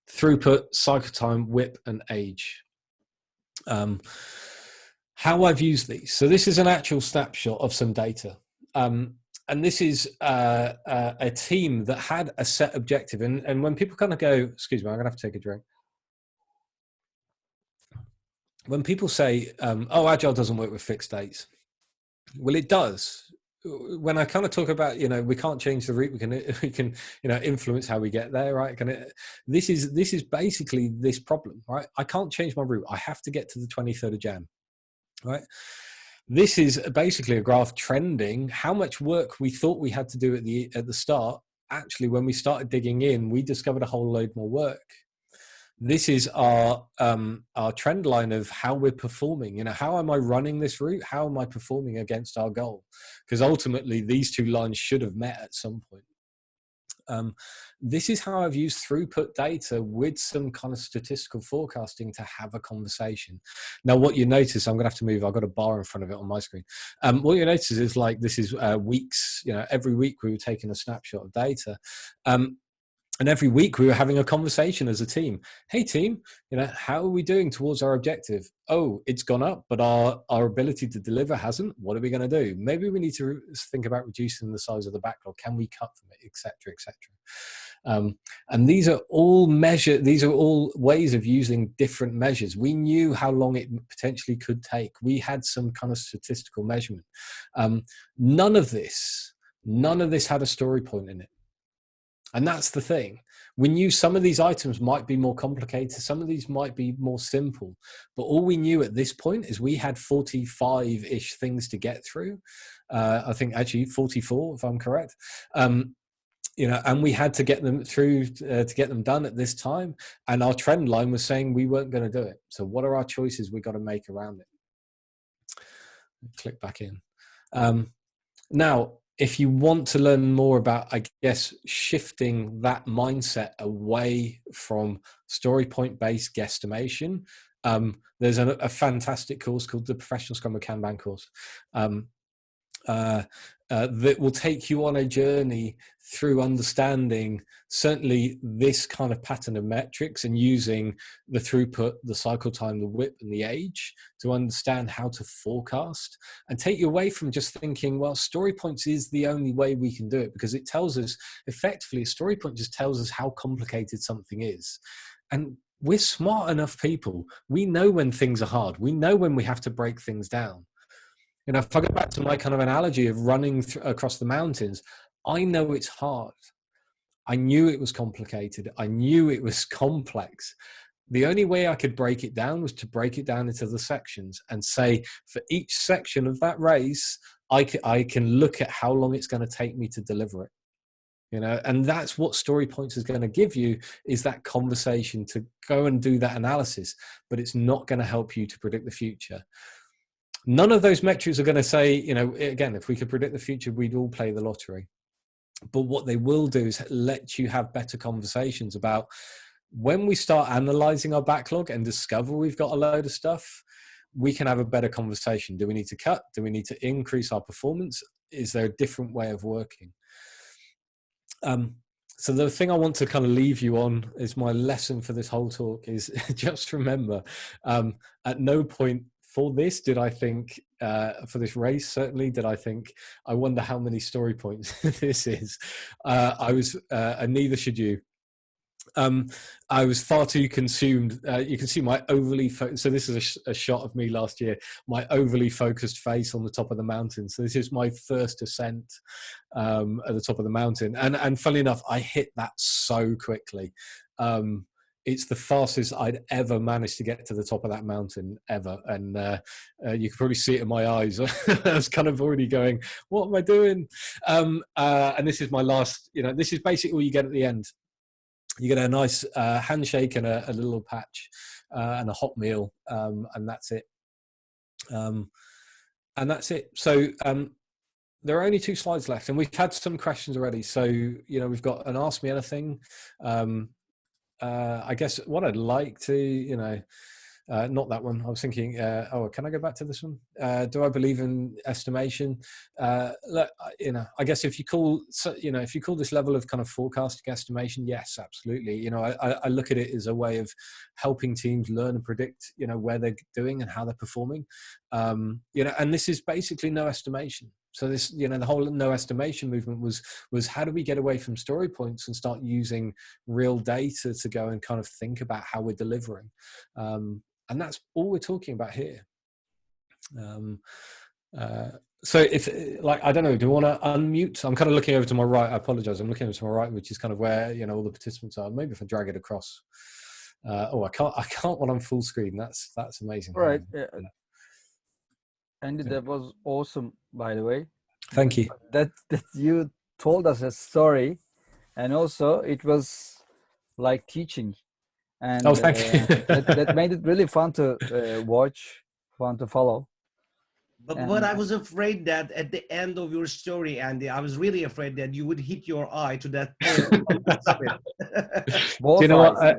[SPEAKER 2] throughput, cycle time, WIP, and age. How I've used these. So this is an actual snapshot of some data. And this is a team that had a set objective. And when people kind of go, excuse me, I'm going to have to take a drink. When people say, oh, Agile doesn't work with fixed dates. Well, it does. When I kind of talk about, we can't change the route, we can, influence how we get there, right? This is basically this problem, right? I can't change my route. I have to get to the 23rd of Jan, right? This is basically a graph trending how much work we thought we had to do at the start. Actually, when we started digging in, we discovered a whole load more work. This is our trend line of how we're performing. How am I running this route? How am I performing against our goal? Because ultimately, these two lines should have met at some point. This is how I've used throughput data with some kind of statistical forecasting to have a conversation. Now, what you notice, I'm going to have to move. I've got a bar in front of it on my screen. What you notice is like this is weeks. Every week we were taking a snapshot of data. And every week we were having a conversation as a team. Hey team, how are we doing towards our objective? Oh, it's gone up, but our ability to deliver hasn't. What are we going to do? Maybe we need to think about reducing the size of the backlog. Can we cut from it, etc., etc. And these are all These are all ways of using different measures. We knew how long it potentially could take. We had some kind of statistical measurement. None of this had a story point in it. And that's the thing. We knew some of these items might be more complicated. Some of these might be more simple. But all we knew at this point is we had 45-ish things to get through. I think actually 44, if I'm correct. And we had to get them through to get them done at this time. And our trend line was saying we weren't going to do it. So what are our choices we got to make around it? Click back in. Now, if you want to learn more about, I guess, shifting that mindset away from story point based guesstimation, there's a fantastic course called the Professional Scrum and Kanban course. That will take you on a journey through understanding certainly this kind of pattern of metrics and using the throughput, the cycle time, the WIP, and the age to understand how to forecast and take you away from just thinking, well, story points is the only way we can do it, because it tells us effectively, a story point just tells us how complicated something is. And we're smart enough people. We know when things are hard. We know when we have to break things down. You know, if I go back to my kind of analogy of running across the mountains, I know it's hard. I knew it was complicated. I knew it was complex. The only way I could break it down was to break it down into the sections and say, for each section of that race, I can look at how long it's going to take me to deliver it. You know, and that's what story points is going to give you, is that conversation to go and do that analysis, but it's not going to help you to predict the future. None of those metrics are going to say, you know, again, if we could predict the future, we'd all play the lottery. But what they will do is let you have better conversations about when we start analyzing our backlog and discover we've got a load of stuff, we can have a better conversation. Do we need to cut? Do we need to increase our performance? Is there a different way of working? So the thing I want to kind of leave you on is my lesson for this whole talk is just remember, at no point for this did I think, for this race, certainly did I think, I wonder how many story points this is. And neither should you. I was far too consumed. You can see my overly so this is a shot of me last year, my overly focused face on the top of the mountain. So this is my first ascent at the top of the mountain, and funnily enough, I hit that so quickly. It's the fastest I'd ever managed to get to the top of that mountain ever. And you can probably see it in my eyes. I was kind of already going, what am I doing? And this is my last, you know, this is basically all you get at the end. You get a nice handshake and a little patch and a hot meal, and that's it. And that's it. So there are only 2 slides left, and we've had some questions already. So, you know, we've got an Ask Me Anything. I guess what I'd like to, you know, not that one. I was thinking, oh, can I go back to this one? Do I believe in estimation? Look, you know, I guess if you call this level of kind of forecasting estimation, yes, absolutely. You know, I look at it as a way of helping teams learn and predict, you know, where they're doing and how they're performing. You know, and this is basically no estimation. So this, you know, the whole no estimation movement was how do we get away from story points and start using real data to go and kind of think about how we're delivering. And that's all we're talking about here. So if, like, I don't know, do you want to unmute? I'm kind of looking over to my right. I apologize. I'm looking over to my right, which is kind of where, you know, all the participants are. Maybe if I drag it across. Oh, I can't when I'm full screen. That's amazing.
[SPEAKER 1] All right. Andy, that was awesome, by the way.
[SPEAKER 2] Thank you.
[SPEAKER 1] That you told us a story, and also it was like teaching. And
[SPEAKER 2] oh, thank you.
[SPEAKER 1] that made it really fun to watch, fun to follow.
[SPEAKER 4] But I was afraid that at the end of your story, Andy, I was really afraid that you would hit your eye to that.
[SPEAKER 2] Do you know what?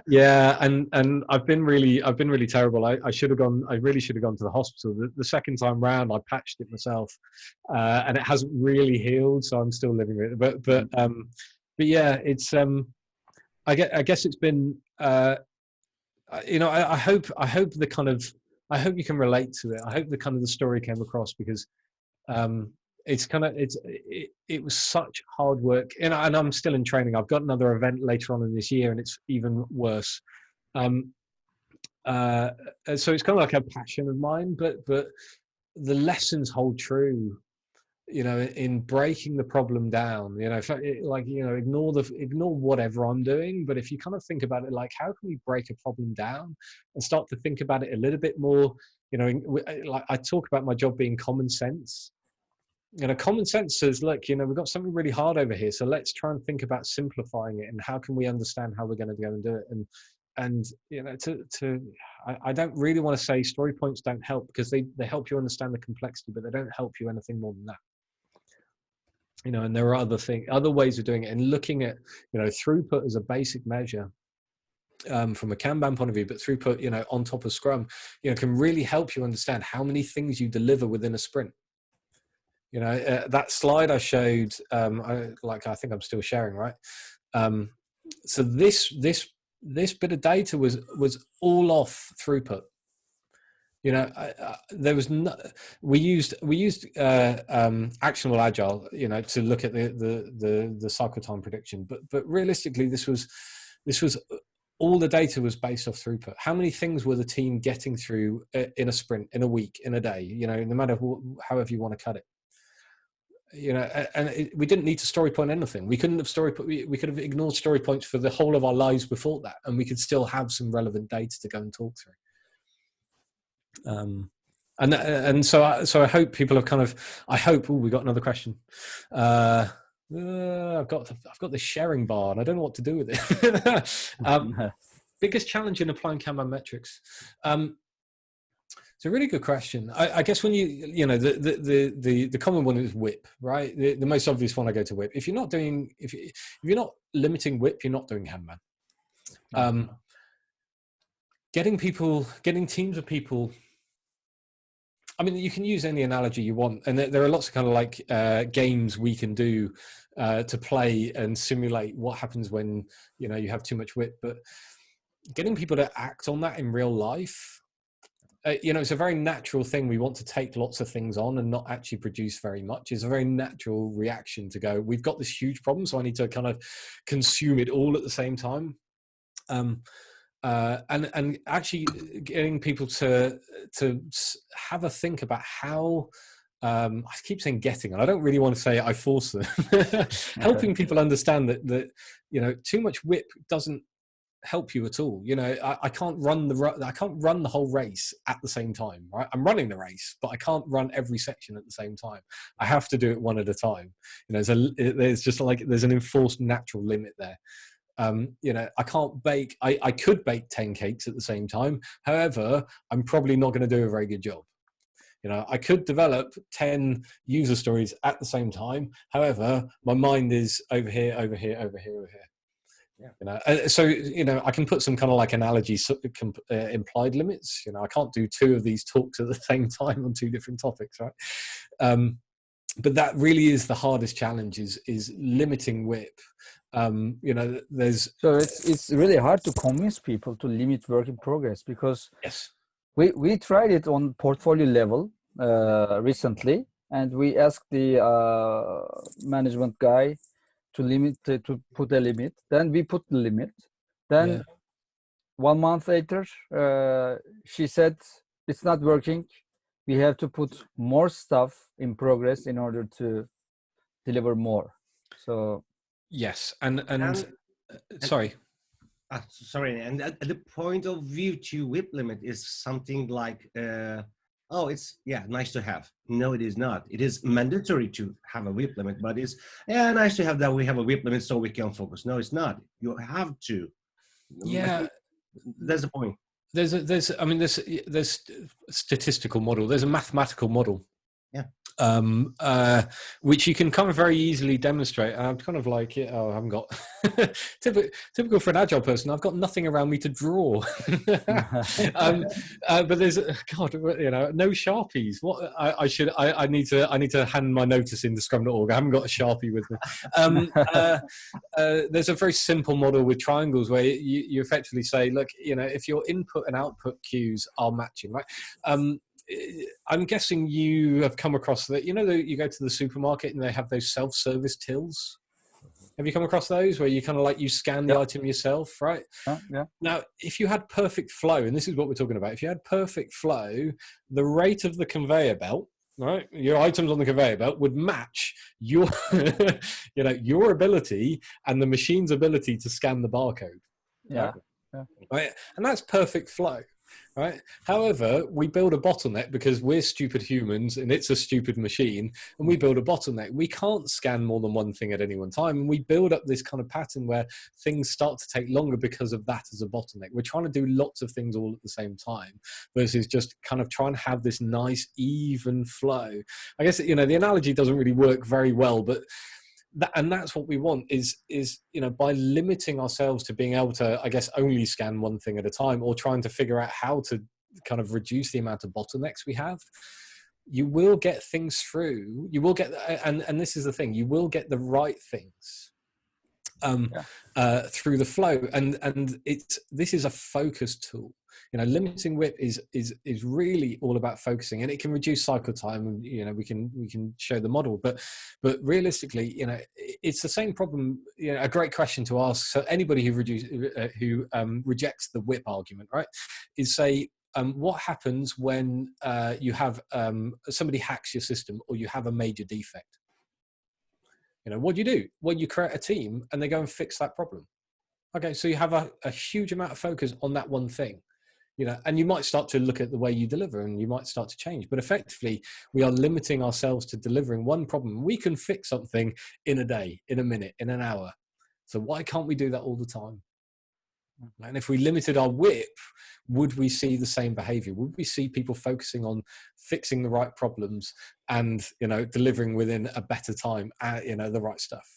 [SPEAKER 2] Yeah, and I've been really terrible. I should have gone. I really should have gone to the hospital. The second time round, I patched it myself, and it hasn't really healed, so I'm still living with it. But yeah, it's I guess it's been. You know, I hope the kind of. I hope you can relate to it. I hope the kind of the story came across, because it's kind of it was such hard work, and I'm still in training. I've got another event later on in this year, and it's even worse. So it's kind of like a passion of mine, but the lessons hold true. You know, in breaking the problem down, you know, like, you know, ignore whatever I'm doing. But if you kind of think about it, like, how can we break a problem down and start to think about it a little bit more, you know, like I talk about my job being common sense. You know, common sense says, look, you know, we've got something really hard over here, so let's try and think about simplifying it and how can we understand how we're going to go and do it. And you know, I don't really want to say story points don't help, because they help you understand the complexity, but they don't help you anything more than that. you know, and there are other ways of doing it, and looking at, you know, throughput as a basic measure from a Kanban point of view, but throughput, you know, on top of Scrum, you know, can really help you understand how many things you deliver within a sprint. You know, that slide I showed, I think I'm still sharing, right? So this bit of data was all off throughput. You know, there was no. We used actionable agile, you know, to look at the cycle time prediction. But realistically, this was all the data was based off throughput. How many things were the team getting through in a sprint, in a week, in a day? You know, no matter however you want to cut it. You know, and we didn't need to story point anything. We couldn't have we could have ignored story points for the whole of our lives before that, and we could still have some relevant data to go and talk through. And so I hope people have kind of. I hope. Oh, we got another question. I've got this sharing bar, and I don't know what to do with it. Biggest challenge in applying Kanban metrics. It's a really good question. I guess when you know, the common one is WIP, right? The most obvious one I go to WIP. If you're not limiting WIP, you're not doing Kanban. Getting teams of people. I mean, you can use any analogy you want, and there are lots of kind of like games we can do to play and simulate what happens when, you know, you have too much WIP. But getting people to act on that in real life. You know, it's a very natural thing. We want to take lots of things on and not actually produce very much. It's a very natural reaction to go, we've got this huge problem, so I need to kind of consume it all at the same time. And actually getting people to have a think about how, I keep saying getting, and I don't really want to say I force them, helping people understand that, you know, too much WIP doesn't help you at all. You know, I can't run the whole race at the same time, right? I'm running the race, but I can't run every section at the same time. I have to do it one at a time. You know, there's an enforced natural limit there. You know, I can't bake. I could bake 10 cakes at the same time. However, I'm probably not going to do a very good job. You know, I could develop 10 user stories at the same time. However, my mind is over here, over here, over here, over here. Yeah. You know, so, you know, I can put some kind of like analogies, implied limits. You know, I can't do 2 of these talks at the same time on 2 different topics, right? But that really is the hardest challenge, is limiting WIP. You know,
[SPEAKER 1] so it's really hard to convince people to limit work in progress, because
[SPEAKER 2] yes,
[SPEAKER 1] we tried it on portfolio level recently, and we asked the management guy to put a limit. Then we put the limit. Then 1 month later, she said it's not working. We have to put more stuff in progress in order to deliver more. So
[SPEAKER 2] yes, and sorry.
[SPEAKER 4] Sorry, and the point of view to WIP limit is something like, oh, it's nice to have. No, it is not. It is mandatory to have a WIP limit, but it's nice to have that. We have a WIP limit so we can focus. No, it's not. You have to.
[SPEAKER 2] Yeah,
[SPEAKER 4] that's the point.
[SPEAKER 2] There's a statistical model. There's a mathematical model.
[SPEAKER 4] Yeah.
[SPEAKER 2] Which you can kind of very easily demonstrate. I'm kind of like, I haven't got typical for an agile person. I've got nothing around me to draw. But there's you know, no Sharpies. What I need to hand my notice into Scrum.org. I haven't got a Sharpie with me. There's a very simple model with triangles where you effectively say, look, you know, if your input and output cues are matching, right? I'm guessing you have come across that. You know, you go to the supermarket and they have those self-service tills. Have you come across those where you kind of like you scan the item yourself, right?
[SPEAKER 1] Yeah.
[SPEAKER 2] Now, if you had perfect flow, and this is what we're talking about, if you had perfect flow, the rate of the conveyor belt, right, your items on the conveyor belt would match your, you know, your ability and the machine's ability to scan the barcode.
[SPEAKER 1] Yeah.
[SPEAKER 2] Right, and that's perfect flow. right? However, we build a bottleneck because we're stupid humans and it's a stupid machine, and we build a bottleneck. We can't scan more than one thing at any one time, and we build up this kind of pattern where things start to take longer because of that as a bottleneck. We're trying to do lots of things all at the same time versus just kind of try and have this nice even flow. I guess, you know, the analogy doesn't really work very well, but that's what we want is, you know, by limiting ourselves to being able to, I guess, only scan one thing at a time, or trying to figure out how to kind of reduce the amount of bottlenecks we have, you will get things through. You will get, and this is the thing, you will get the right things through the flow. And this is a focus tool. You know, limiting WIP is really all about focusing, and it can reduce cycle time. And, you know, we can show the model, but realistically, you know, it's the same problem. You know, a great question to ask. So anybody who rejects the WIP argument, right, is say, what happens when you have somebody hacks your system or you have a major defect? You know, what do? Well, you create a team and they go and fix that problem. Okay, so you have a huge amount of focus on that one thing. You know, and you might start to look at the way you deliver and you might start to change, but effectively we are limiting ourselves to delivering one problem. We can fix something in a day, in a minute, in an hour. So why can't we do that all the time? And if we limited our WIP, would we see the same behavior? Would we see people focusing on fixing the right problems and, you know, delivering within a better time, you know, the right stuff?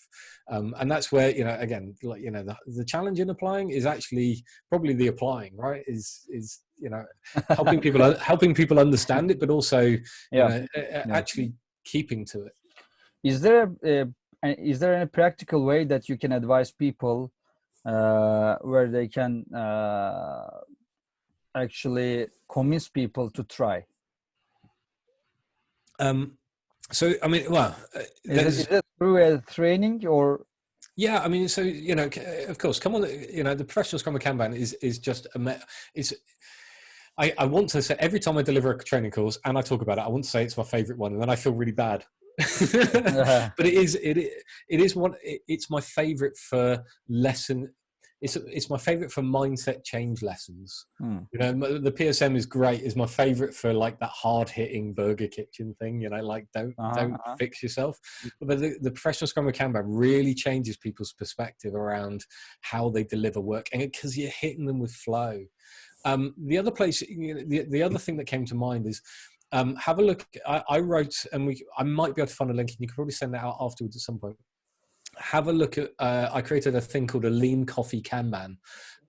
[SPEAKER 2] And that's where, you know, again, like, you know, the challenge in applying is actually probably the applying, right? Is you know, helping people understand it, but also, you know, actually keeping to it.
[SPEAKER 1] Is there any practical way that you can advise people where they can actually convince people to try?
[SPEAKER 2] So, I mean, well,
[SPEAKER 1] is it through a training or?
[SPEAKER 2] Yeah, I mean, so, you know, of course, come on, you know, the professional Scrum of Kanban is just I want to say every time I deliver a training course and I talk about it, I want to say it's my favorite one, and then I feel really bad. But it's my favorite for lesson. It's my favorite for mindset change lessons. You know, the PSM is great. Is my favorite for like that hard hitting burger kitchen thing. You know, like don't fix yourself. But the professional Scrum of Kanban really changes people's perspective around how they deliver work, and because you're hitting them with flow. The other place, you know, the other thing that came to mind is have a look. I wrote, and I might be able to find a link, and you can probably send that out afterwards at some point. Have a look at, I created a thing called a lean coffee Kanban.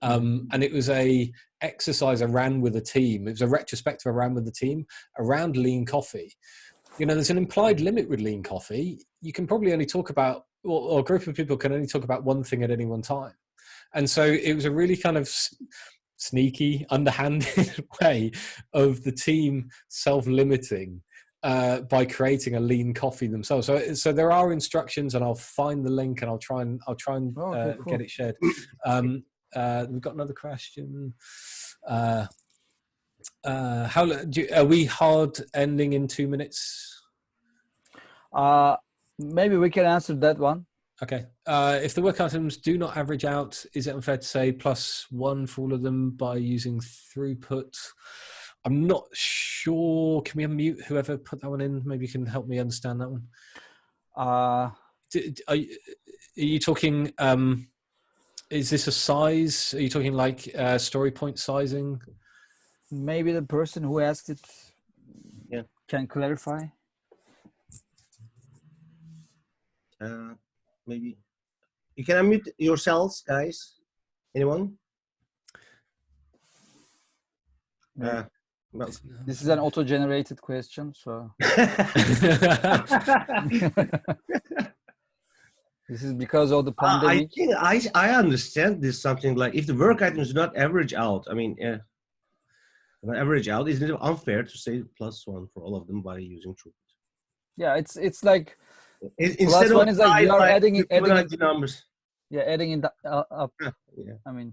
[SPEAKER 2] And it was a exercise I ran with a team. It was a retrospective I ran with the team around lean coffee. You know, there's an implied limit with lean coffee. You can probably only talk about, or a group of people can only talk about one thing at any one time. And so it was a really kind of sneaky, underhanded way of the team self-limiting by creating a lean coffee themselves. So there are instructions, and I'll find the link and I'll try and cool. Get it shared. We've got another question. Are we hard ending in 2 minutes?
[SPEAKER 1] Maybe we can answer that one.
[SPEAKER 2] Okay. If the work items do not average out, is it unfair to say +1 for all of them by using throughput? I'm not sure. Can we unmute whoever put that one in? Maybe you can help me understand that one. Are you talking, is this a size? Are you talking like story point sizing?
[SPEAKER 1] Maybe the person who asked it can clarify.
[SPEAKER 4] Maybe you can unmute yourselves, guys. Anyone?
[SPEAKER 1] Well, this is an auto-generated question, so this is because of the pandemic.
[SPEAKER 4] I think I understand this something like if the work items do not average out. I mean, average out, isn't it unfair to say +1 for all of them by using throughput?
[SPEAKER 1] Yeah, it's like
[SPEAKER 4] instead
[SPEAKER 1] +1 is like you are adding
[SPEAKER 4] the numbers.
[SPEAKER 1] Yeah, adding it up.
[SPEAKER 4] Yeah.
[SPEAKER 1] I mean.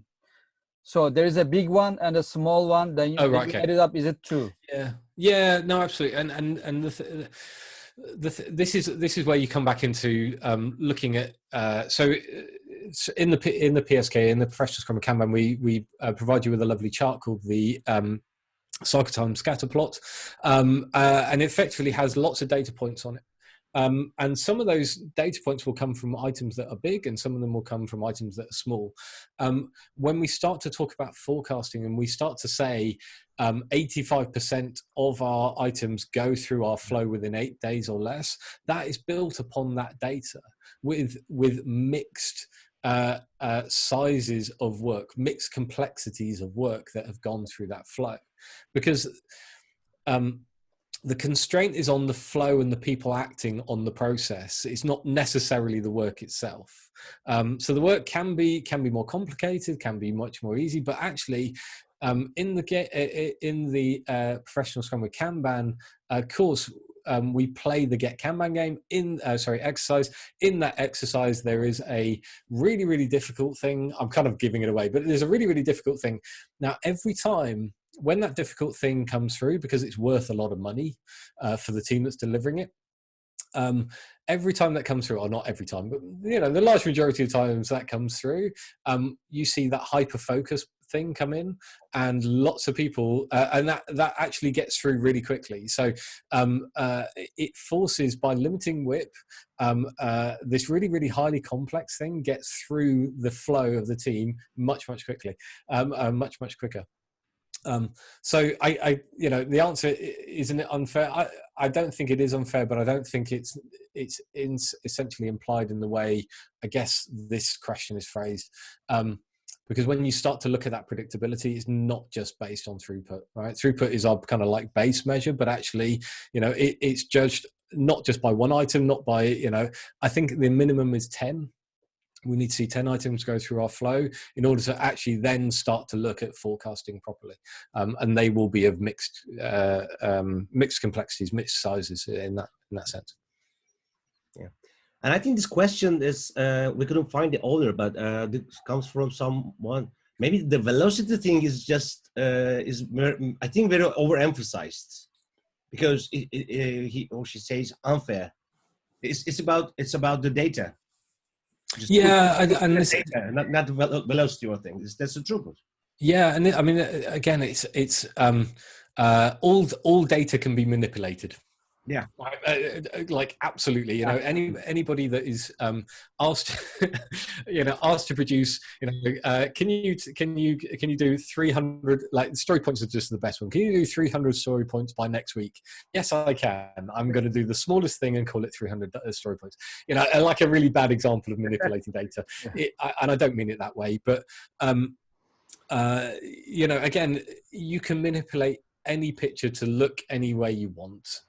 [SPEAKER 1] So there is a big one and a small one. Then you add it up. Is it 2?
[SPEAKER 2] Yeah. No, absolutely. And this is where you come back into looking at. So in the PSK, in the Professional Scrum and Kanban, we provide you with a lovely chart called the cycle time scatter plot, and it effectively has lots of data points on it. And some of those data points will come from items that are big, and some of them will come from items that are small. When we start to talk about forecasting and we start to say 85% of our items go through our flow within 8 days or less, that is built upon that data with mixed sizes of work, mixed complexities of work that have gone through that flow. Because the constraint is on the flow and the people acting on the process. It's not necessarily the work itself. So the work can be more complicated, can be much more easy, but actually in the Professional Scrum with Kanban course, we play the Get Kanban game exercise. In that exercise, there is a really, really difficult thing. I'm kind of giving it away, but there's a really, really difficult thing. Now, every time when that difficult thing comes through, because it's worth a lot of money for the team that's delivering it, every time that comes through, or not every time, but the large majority of times that comes through, you see that hyper focus thing come in, and lots of people, and that actually gets through really quickly. So it forces, by limiting WIP, this really, really highly complex thing gets through the flow of the team much quicker. So the answer, isn't it unfair? I don't think it is unfair, but I don't think it's essentially implied in the way I guess this question is phrased. Because when you start to look at that predictability, it's not just based on throughput, right? Throughput is our kind of like base measure, but actually, it's judged not just by one item, not by, I think the minimum is 10. We need to see 10 items go through our flow in order to actually then start to look at forecasting properly. And they will be of mixed complexities, mixed sizes in that sense.
[SPEAKER 4] Yeah. And I think this question is, we couldn't find the owner, but this comes from someone. Maybe the velocity thing is just, I think, very overemphasized, because he or she says unfair. It's about the data. Just
[SPEAKER 2] and this,
[SPEAKER 4] data, not the velocity or thing. That's the truth. Yeah,
[SPEAKER 2] and I mean, again, it's all data can be manipulated.
[SPEAKER 4] Yeah,
[SPEAKER 2] like absolutely. Anybody that is asked, asked to produce, can you do 300? Like, story points are just the best one. Can you do 300 story points by next week? Yes, I can. I'm going to do the smallest thing and call it 300 story points. Like a really bad example of manipulating data. And I don't mean it that way, but again, you can manipulate any picture to look any way you want.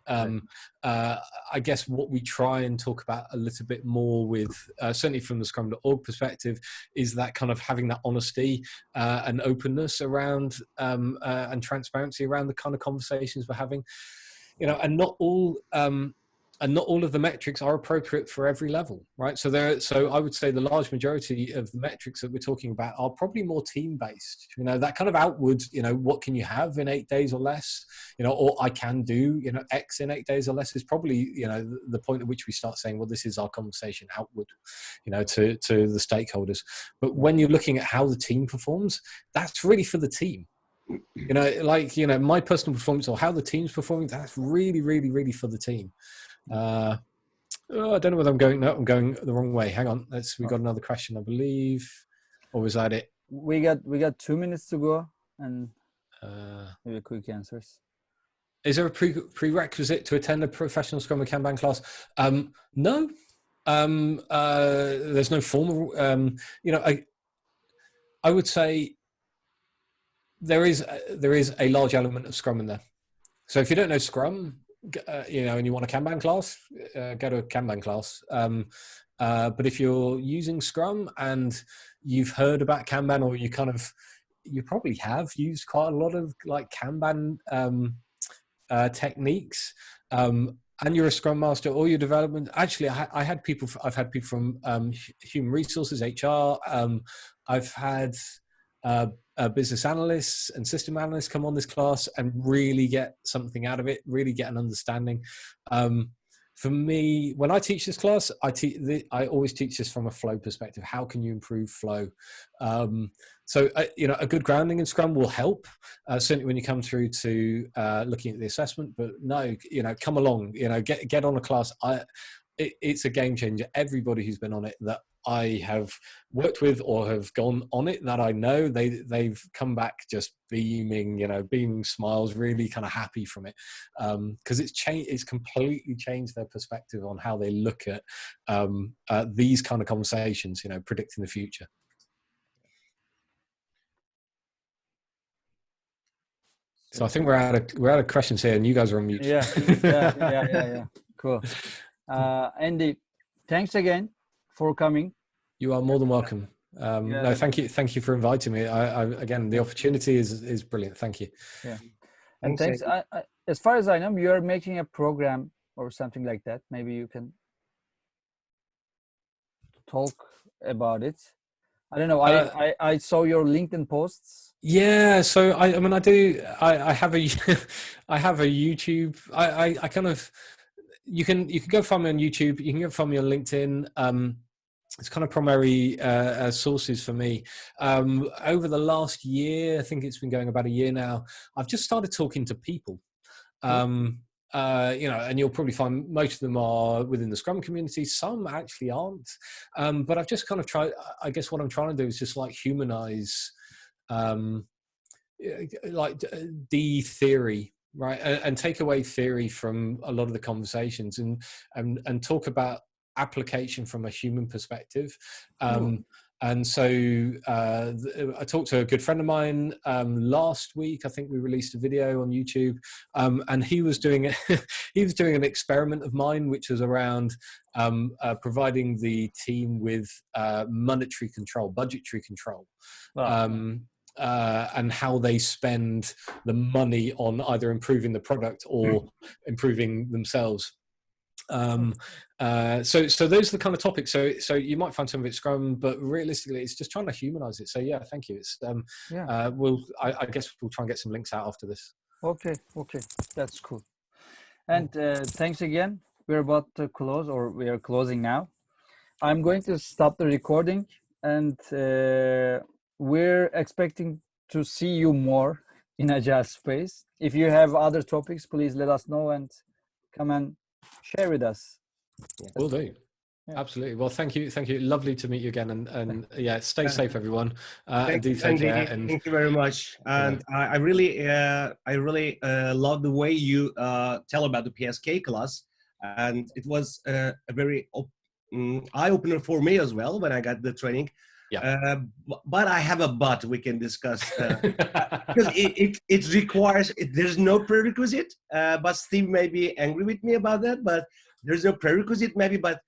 [SPEAKER 2] I guess what we try and talk about a little bit more with, certainly from the Scrum.org perspective, is that kind of having that honesty and openness around and transparency around the kind of conversations we're having. And not all of the metrics are appropriate for every level, right? So I would say the large majority of the metrics that we're talking about are probably more team-based. That kind of outward, what can you have in 8 days or less, or I can do, X in 8 days or less, is probably, the point at which we start saying, well, this is our conversation outward, to the stakeholders. But when you're looking at how the team performs, that's really for the team. My personal performance or how the team's performing, that's really, really, really for the team. I don't know whether I'm going the wrong way. Hang on, we got another question, I believe, or was that it?
[SPEAKER 1] We got 2 minutes to go, and maybe quick answers.
[SPEAKER 2] Is there a prerequisite to attend a Professional Scrum and Kanban class? No. There's no formal. I would say there is a large element of Scrum in there. So if you don't know Scrum, and you want a Kanban class, go to a Kanban class. But if you're using Scrum and you've heard about Kanban, or you probably have used quite a lot of like Kanban techniques, and you're a Scrum Master, or your development. Actually, I've had people from human resources, HR. I've had business analysts and system analysts come on this class and really get something out of it, really get an understanding. for me, when I teach this class, I always teach this from a flow perspective. How can you improve flow? So, you know, a good grounding in Scrum will help, certainly when you come through to looking at the assessment. But no, you know, come along, you know, get on a class. It's a game changer. Everybody who's been on it that I have worked with or have gone on it that I know, they've come back just beaming, you know, beaming smiles, really kind of happy from it, because it's completely changed their perspective on how they look at these kind of conversations, you know, predicting the future. So I think we're out of questions here, and you guys are on mute.
[SPEAKER 1] Yeah. Cool. Andy, thanks again for coming.
[SPEAKER 2] You are more than welcome. No, thank you for inviting me. Again, the opportunity is brilliant. Thank you.
[SPEAKER 1] Yeah, and thanks. As far as I know, you are making a program or something like that. Maybe you can talk about it. I don't know. I saw your LinkedIn posts.
[SPEAKER 2] Yeah, so I mean, I have a I have a YouTube. I kind of, you can go find me on YouTube. You can go find me on LinkedIn. It's kind of primary sources for me. Over the last year, I think it's been going about a year now, I've just started talking to people. You know, and you'll probably find most of them are within the Scrum community. Some actually aren't. But I've just kind of tried, I guess what I'm trying to do is just like humanize, like theory, right? And take away theory from a lot of the conversations and talk about application from a human perspective. And so I talked to a good friend of mine last week. I think we released a video on YouTube, and he was doing an experiment of mine, which was around providing the team with monetary control, budgetary control. Wow. And how they spend the money on either improving the product or improving themselves. So those are the kind of topics. So you might find some of it Scrum, but realistically, it's just trying to humanize it. So yeah, thank you. It's I guess we'll try and get some links out after this.
[SPEAKER 1] Okay, that's cool. And thanks again. We're about to close, or we are closing now. I'm going to stop the recording, and we're expecting to see you more in Agile space. If you have other topics, please let us know and come and share with us.
[SPEAKER 2] Will do. Yeah. Absolutely. Well, thank you. Lovely to meet you again, and yeah, stay safe, everyone. And do take care. And
[SPEAKER 4] thank you very much. And I really love the way you tell about the PSK class, and it was a very eye opener for me as well when I got the training. Yeah. But I have a but we can discuss because it requires there's no prerequisite. But Steve may be angry with me about that. But there's no prerequisite maybe. But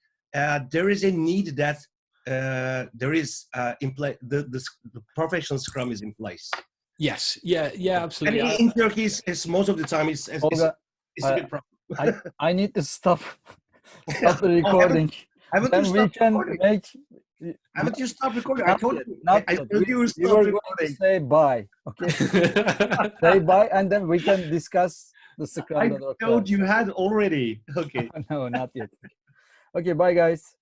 [SPEAKER 4] there is a need that there is in place. The professional Scrum is in place.
[SPEAKER 2] Yes. Yeah. Absolutely.
[SPEAKER 4] And in Turkey, it's most of the time it's a big problem.
[SPEAKER 1] I need to stop the recording.
[SPEAKER 4] Haven't you stopped recording? I told you. I told you
[SPEAKER 1] were going to say bye. Okay. Say bye, and then we can discuss the Scrum.
[SPEAKER 4] I told you had already. Okay.
[SPEAKER 1] No, not yet. Okay, bye, guys.